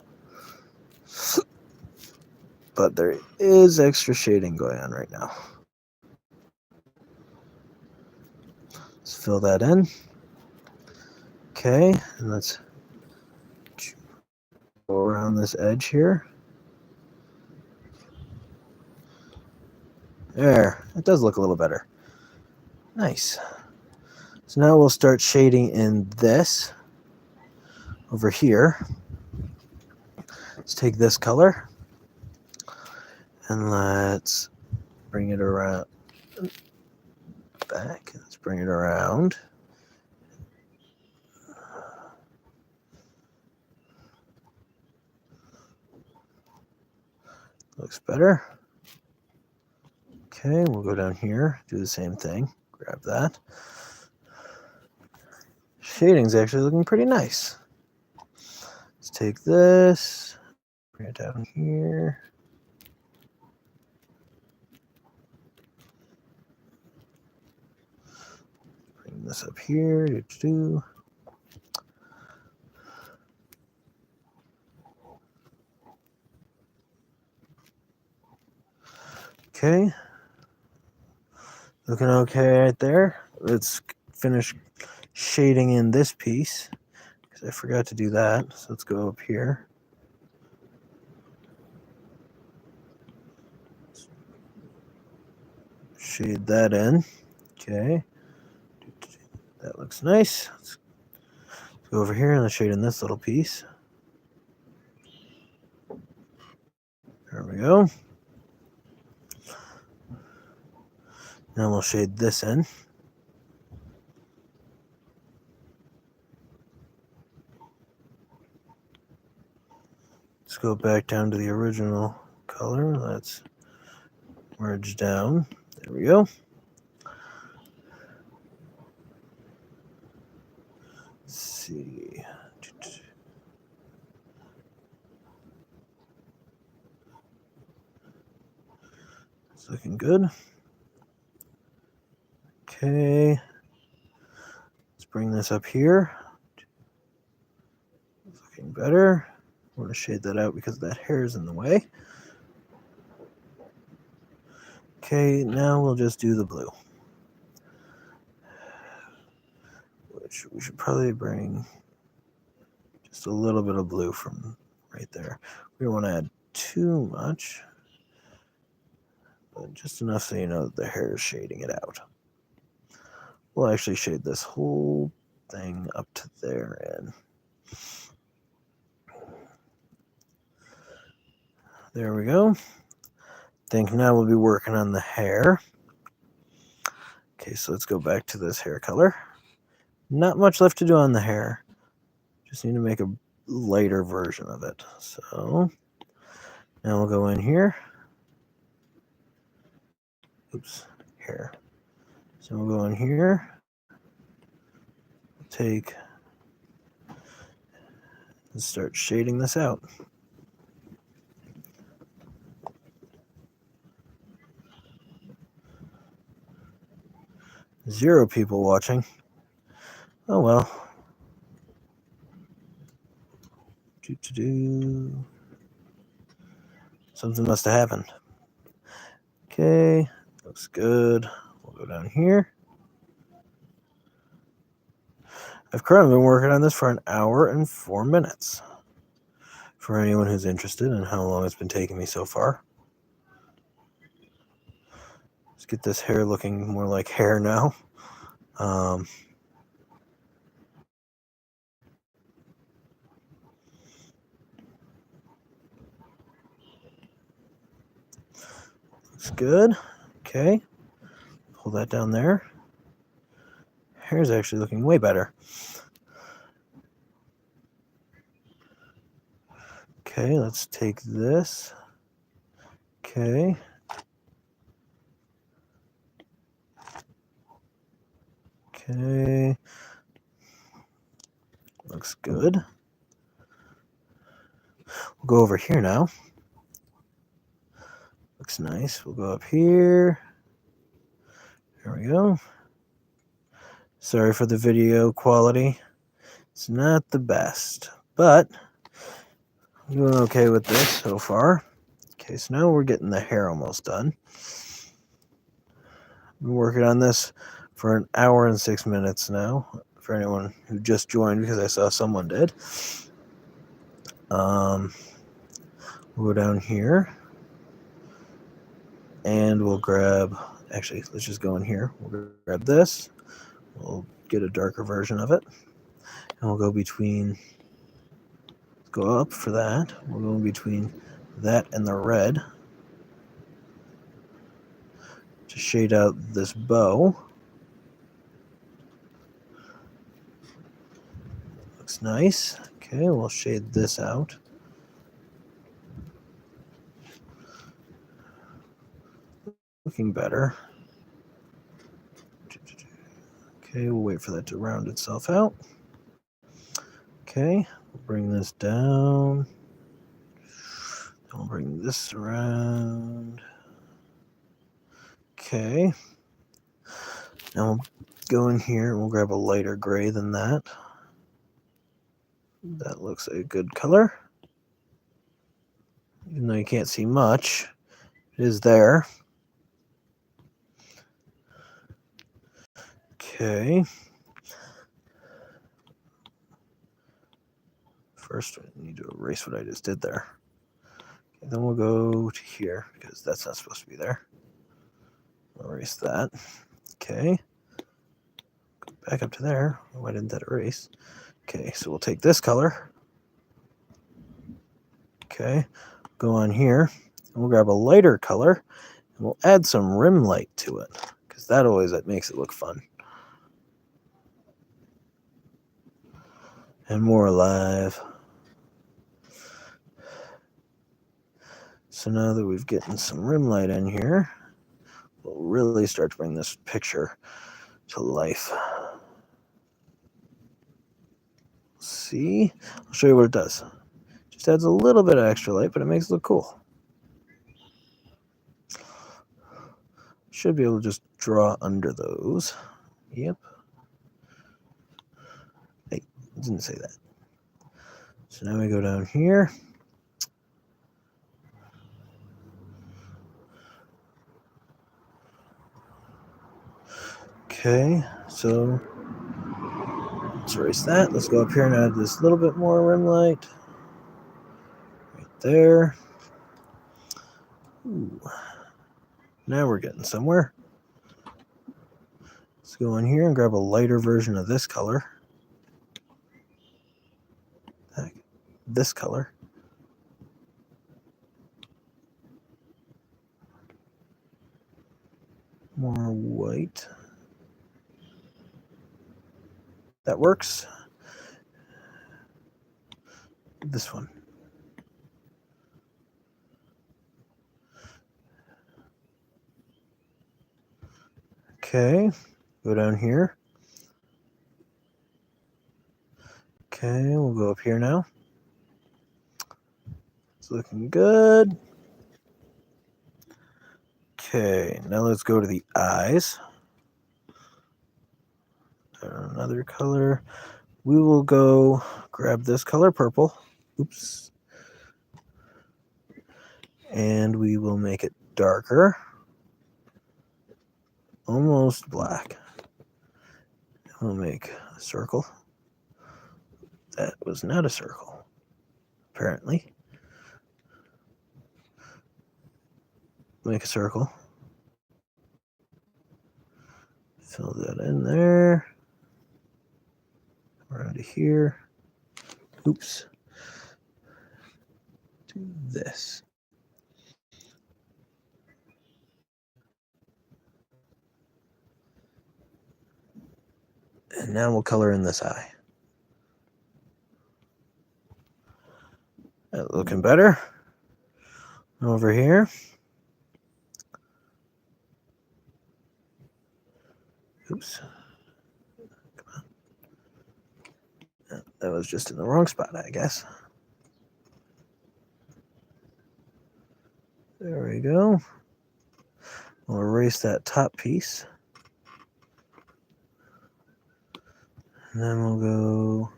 but there is extra shading going on right now. Let's fill that in. Okay, and let's go around this edge here. There, it does look a little better. Nice. So now we'll start shading in this over here. Let's take this color and let's bring it around back. Let's bring it around. Looks better. Okay, we'll go down here, do the same thing. Grab that. Shading's actually looking pretty nice. Let's take this, bring it down here. Bring this up here. Okay. Looking okay right there. Let's finish shading in this piece because I forgot to do that. So let's go up here. Shade that in. Okay. That looks nice. Let's go over here and let's shade in this little piece. There we go. Now we'll shade this in. Let's go back down to the original color. Let's merge down. There we go. Let's see. It's looking good. Okay. Let's bring this up here. It's looking better. I want to shade that out because that hair is in the way. Okay, now we'll just do the blue. Which we should probably bring just a little bit of blue from right there. We don't want to add too much, but just enough so you know that the hair is shading it out. We'll actually shade this whole thing up to there and there we go. I think now we'll be working on the hair. Okay, so let's go back to this hair color. Not much left to do on the hair. Just need to make a lighter version of it. So now we'll go in here. Oops, hair. So we'll go in here. Take and start shading this out. Zero people watching. Oh well. Something must have happened. Okay, looks good. We'll go down here. I've currently been working on this for 1 hour and 4 minutes. For anyone who's interested in how long it's been taking me so far. Let's get this hair looking more like hair now. Looks good. Okay. Pull that down there. Hair's actually looking way better. Okay, let's take this. Okay. Okay. Looks good. We'll go over here now. Looks nice. We'll go up here. There we go. Sorry for the video quality. It's not the best, but I'm doing okay with this so far. Okay, so now we're getting the hair almost done. I've been working on this for 1 hour and 6 minutes now. For anyone who just joined, because I saw someone did. We'll go down here. And we'll grab, actually, let's just go in here. We'll grab this. We'll get a darker version of it. And we'll go between, go up for that. We'll go in between that and the red to shade out this bow. Looks nice. Okay, we'll shade this out. Looking better. Okay, we'll wait for that to round itself out. Okay, we'll bring this down. Then we'll bring this around. Okay. Now we'll go in here and we'll grab a lighter gray than that. That looks like a good color. Even though you can't see much, it is there. Okay. First, I need to erase what I just did there. Okay, then we'll go to here because that's not supposed to be there. I'll erase that. Okay. Go back up to there. Why didn't that erase? Okay, so we'll take this color. Okay. Go on here. And we'll grab a lighter color and we'll add some rim light to it because that always makes it look fun. And more alive. So now that we've gotten some rim light in here, we'll really start to bring this picture to life. See? I'll show you what it does. Just adds a little bit of extra light, but it makes it look cool. Should be able to just draw under those. Yep. Hey, I didn't say that. So now we go down here. Okay, so let's erase that. Let's go up here and add this little bit more rim light. Right there. Ooh. Now we're getting somewhere. Let's go in here and grab a lighter version of this color. This color. More white. That works. This one. Okay, go down here. Okay, we'll go up here now. It's looking good. Okay, now let's go to the eyes. Another color. We will go grab this color, purple. Oops. And we will make it darker. Almost black. We'll make a circle. That was not a circle, apparently. Make a circle. Fill that in there. Around to here. Oops. Do this. And now we'll color in this eye. That looking better. Over here. Oops. Come on. That was just in the wrong spot, I guess. There we go. We'll erase that top piece. And then we'll go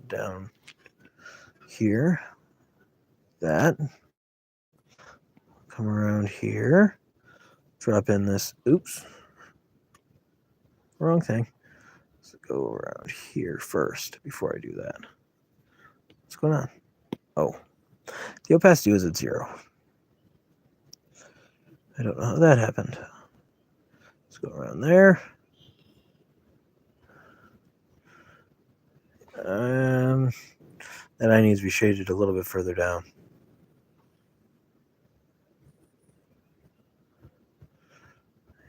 down here. That. Come around here. Drop in this. Oops. Wrong thing. Let's go around here first before I do that. What's going on? Oh. The opacity was at 0. I don't know how that happened. Let's go around there. That eye needs to be shaded a little bit further down.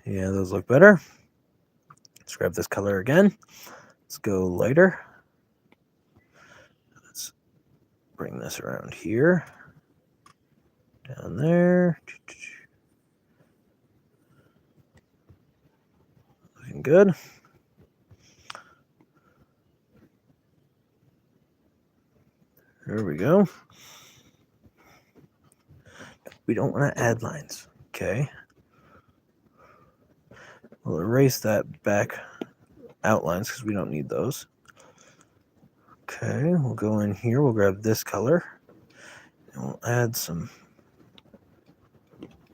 Yeah, those look better. Let's grab this color again. Let's go lighter. Let's bring this around here. Down there. Looking good. There we go. We don't want to add lines. Okay. We'll erase that back outlines because we don't need those. Okay, we'll go in here. We'll grab this color. And we'll add some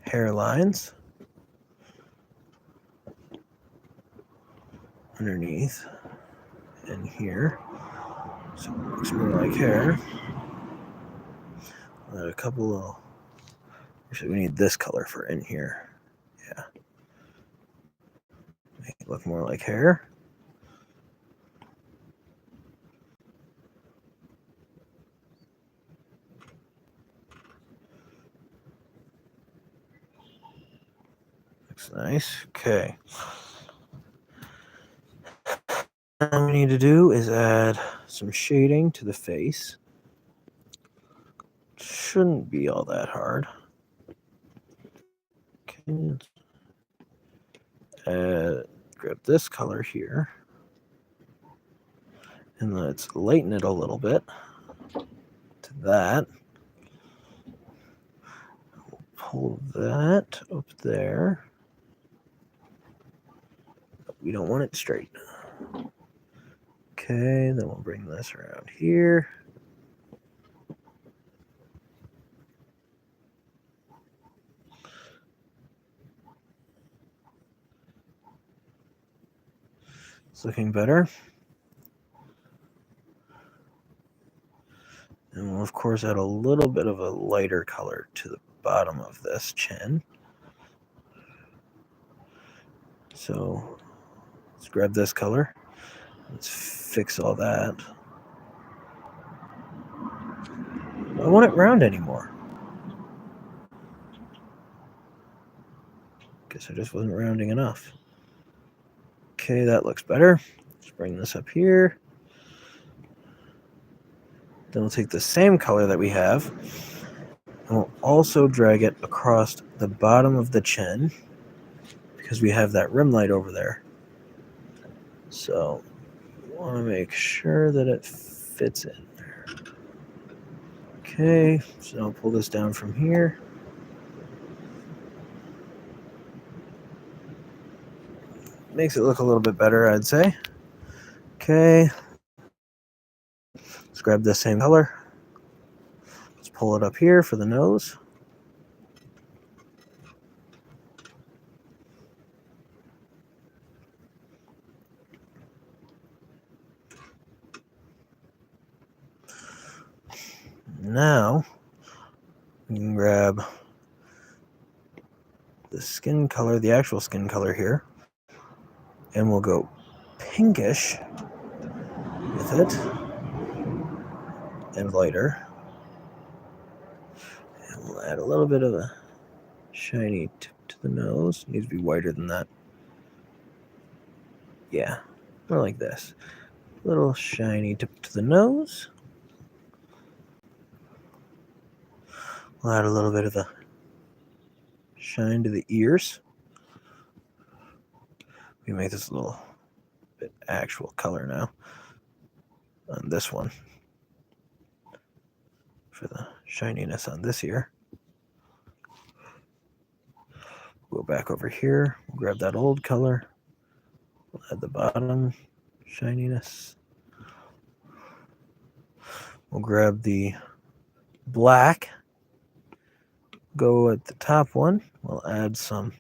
hairlines underneath and here. So it looks more like hair. We'll add a couple of... Actually, we need this color for in here. Yeah. Make it look more like hair. Looks nice. Okay. All we need to do is add some shading to the face. Shouldn't be all that hard. Okay. Grab this color here. And let's lighten it a little bit to that. We'll pull that up there. We don't want it straight. Okay, then we'll bring this around here. It's looking better. And we'll, of course, add a little bit of a lighter color to the bottom of this chin. So let's grab this color. Let's fix all that. I don't want it round anymore. Guess I just wasn't rounding enough. Okay, that looks better. Let's bring this up here. Then we'll take the same color that we have, and we'll also drag it across the bottom of the chin, because we have that rim light over there. So we want to make sure that it fits in. Okay, so I'll pull this down from here. Makes it look a little bit better, I'd say. Okay, let's grab this same color. Let's pull it up here for the nose. Now we can grab the skin color, the actual skin color here, and we'll go pinkish with it and lighter. And we'll add a little bit of a shiny tip to the nose. It needs to be whiter than that. Yeah, more like this. A little shiny tip to the nose. We'll add a little bit of a shine to the ears. We make this a little bit actual color now on this one for the shininess on this ear. Go back over here, we'll grab that old color, we'll add the bottom shininess. We'll grab the black, go at the top one, we'll add some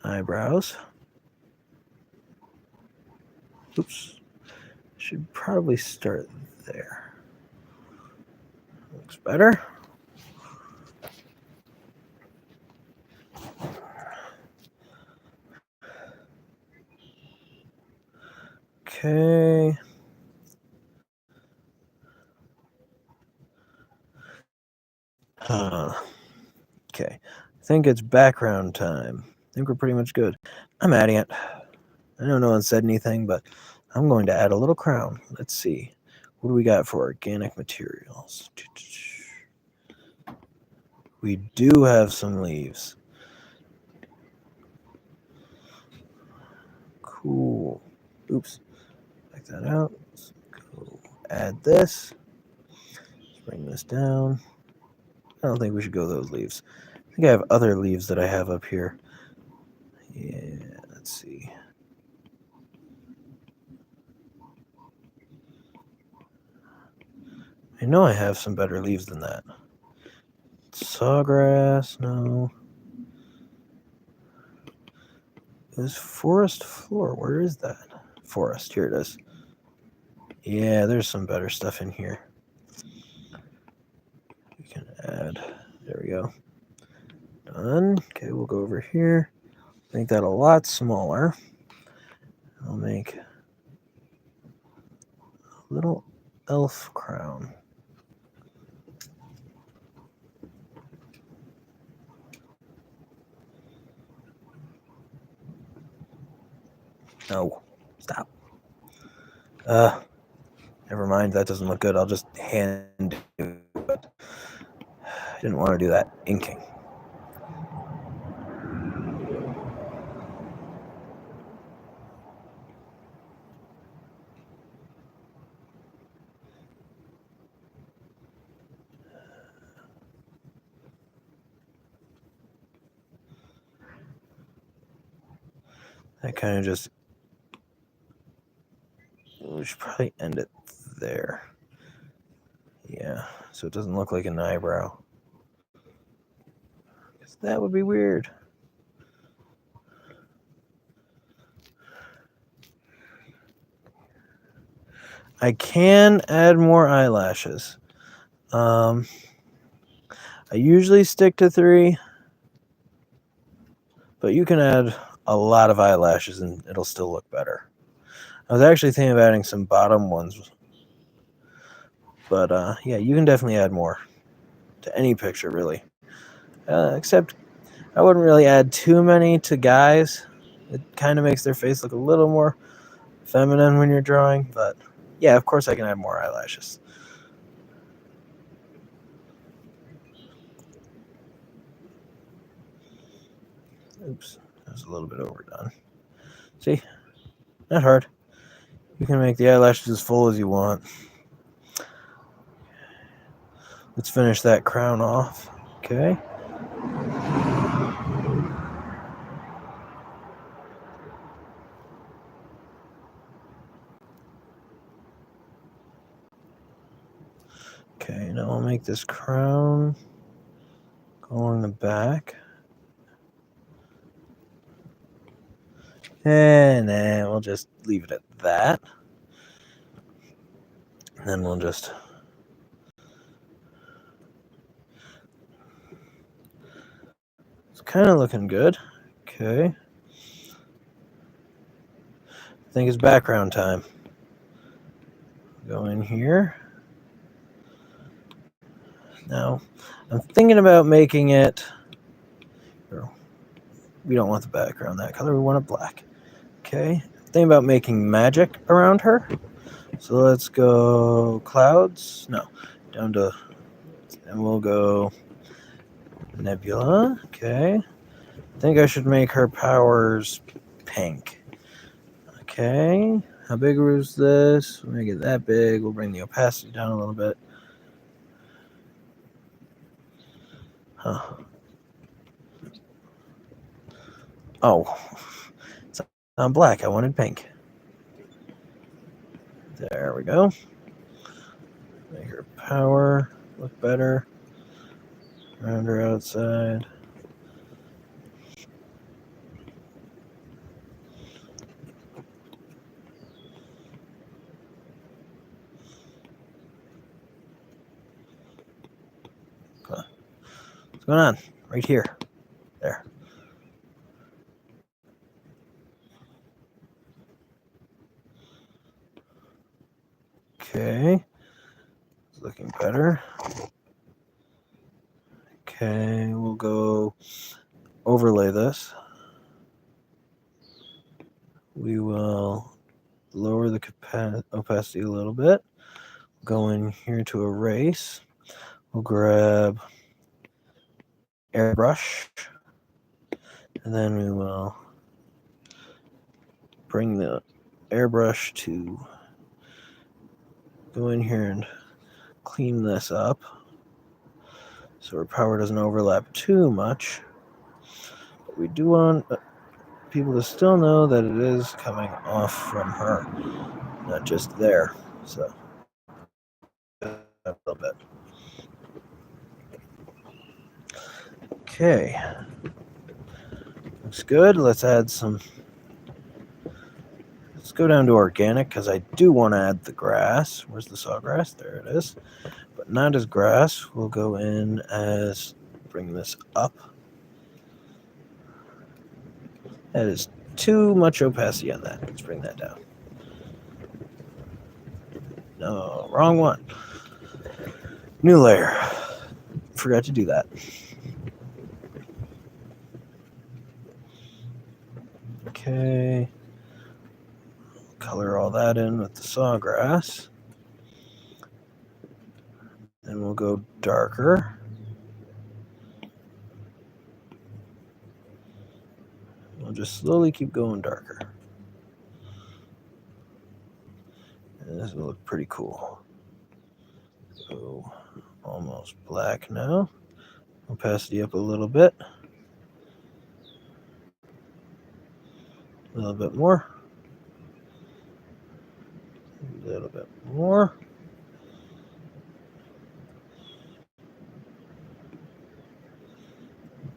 eyebrows. Oops, should probably start there. Looks better. Okay. Okay. I think it's background time. I think we're pretty much good. I'm adding it. I know no one said anything, but I'm going to add a little crown. Let's see. What do we got for organic materials? We do have some leaves. Cool. Oops. Back that out. Let's go add this. Let's bring this down. I don't think we should go those leaves. I think I have other leaves that I have up here. Yeah, let's see. I know I have some better leaves than that. Sawgrass, no. Is forest floor? Where is that? Forest, here it is. Yeah, there's some better stuff in here. We can add, there we go. Done. Okay, we'll go over here. Make that a lot smaller. I'll make a little elf crown. No, stop. Never mind, that doesn't look good. I'll just hand do it. I didn't want to do that inking. That kind of just, we should probably end it there. Yeah, so it doesn't look like an eyebrow. That would be weird. I can add more eyelashes. I usually stick to 3, but you can add a lot of eyelashes and it'll still look better. I was actually thinking of adding some bottom ones, but yeah, you can definitely add more to any picture, really. Except I wouldn't really add too many to guys. It kind of makes their face look a little more feminine when you're drawing, but yeah, of course I can add more eyelashes. Oops, that was a little bit overdone. See, not hard. You can make the eyelashes as full as you want. Let's finish that crown off. Okay. Okay, now I'll make this crown go along the back. And then we'll just leave it at that. And then we'll just it's kind of looking good. Okay. I think it's background time. Go in here. Now, I'm thinking about making it. We don't want the background that color. We want it black. Okay. Thinking about making magic around her. So let's go clouds. No, down to, and we'll go nebula. Okay. I think I should make her powers pink. Okay. How big was this? We'll make it that big. We'll bring the opacity down a little bit. Huh. Oh. It's on black. I wanted pink. There we go. Make her power look better. Around her outside. What's going on? Right here. There. Okay. It's looking better. Okay, we'll go overlay this. We will lower the opacity a little bit. Go in here to erase. We'll grab airbrush. And then we will bring the airbrush to go in here and clean this up so our power doesn't overlap too much. But we do want people to still know that it is coming off from her, not just there. So a little bit. Okay, looks good. Let's add some. Let's go down to organic because I do want to add the grass. Where's the sawgrass? There it is. But not as grass. We'll go in as, bring this up. That is too much opacity on that. Let's bring that down. No, wrong one. New layer. Forgot to do that. Okay. Color all that in with the sawgrass. Then we'll go darker. We'll just slowly keep going darker. And this will look pretty cool. So almost black now. Opacity up a little bit. A little bit more. A little bit more.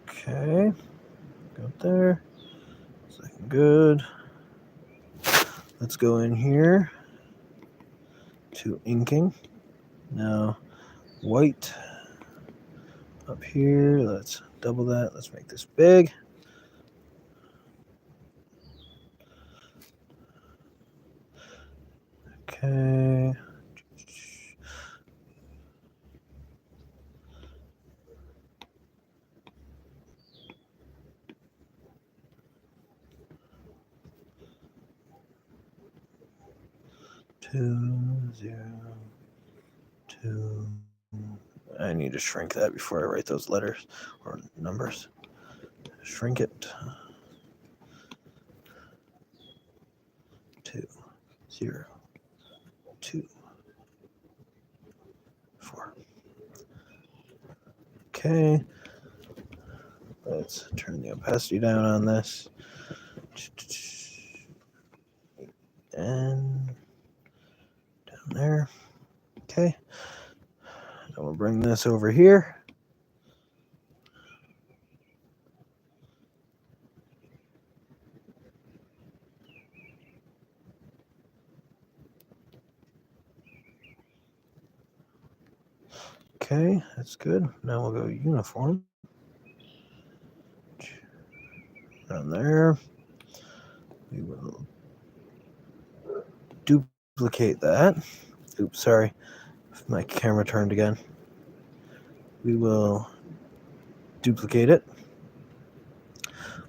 Okay. Got there. It's looking good. Let's go in here to inking. Now, white up here. Let's double that. Let's make this big. Okay. Two, 0, 2. I need to shrink that before I write those letters or numbers. Shrink it. 2, 0, 2, 4. Okay. Let's turn the opacity down on this. And down there. Okay. Then we'll bring this over here. Okay, that's good. Now we'll go uniform. Down there. We will duplicate that. Oops, sorry. My camera turned again. We will duplicate it.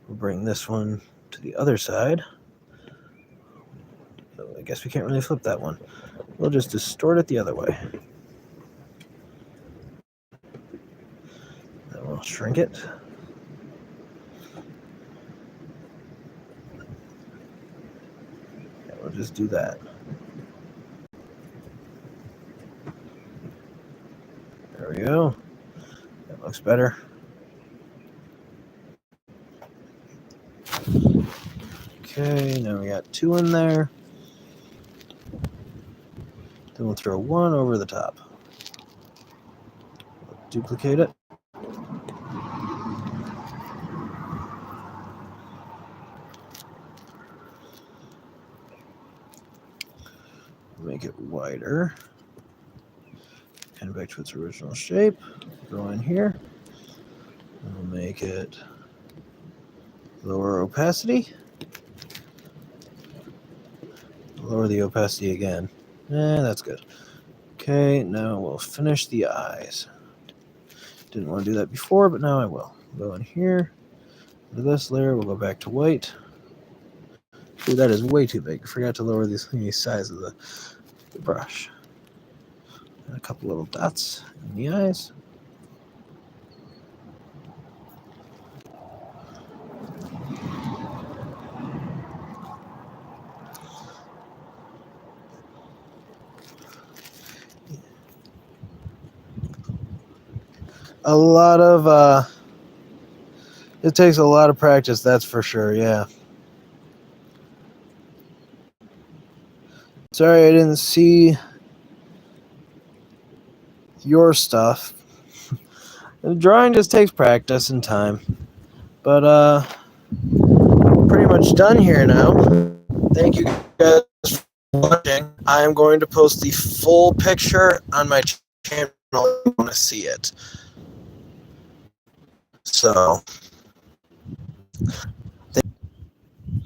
We'll bring this one to the other side. I guess we can't really flip that one. We'll just distort it the other way. Then we'll shrink it. And we'll just do that. There we go. That looks better. Okay, now we got 2 in there. Then we'll throw 1 over the top. Duplicate it. Make it wider. And back to its original shape. Go in here. We'll make it lower opacity. Lower the opacity again. That's good. Okay, now we'll finish the eyes. Didn't want to do that before, but now I will. Go in here. To this layer, we'll go back to white. Ooh, that is way too big. I forgot to lower the size of the brush. And a couple little dots in the eyes. A lot of it takes a lot of practice, that's for sure. Yeah. Sorry I didn't see your stuff. The drawing just takes practice and time. But pretty much done here now. Thank you guys for watching. I am going to post the full picture on my channel if you want to see it. So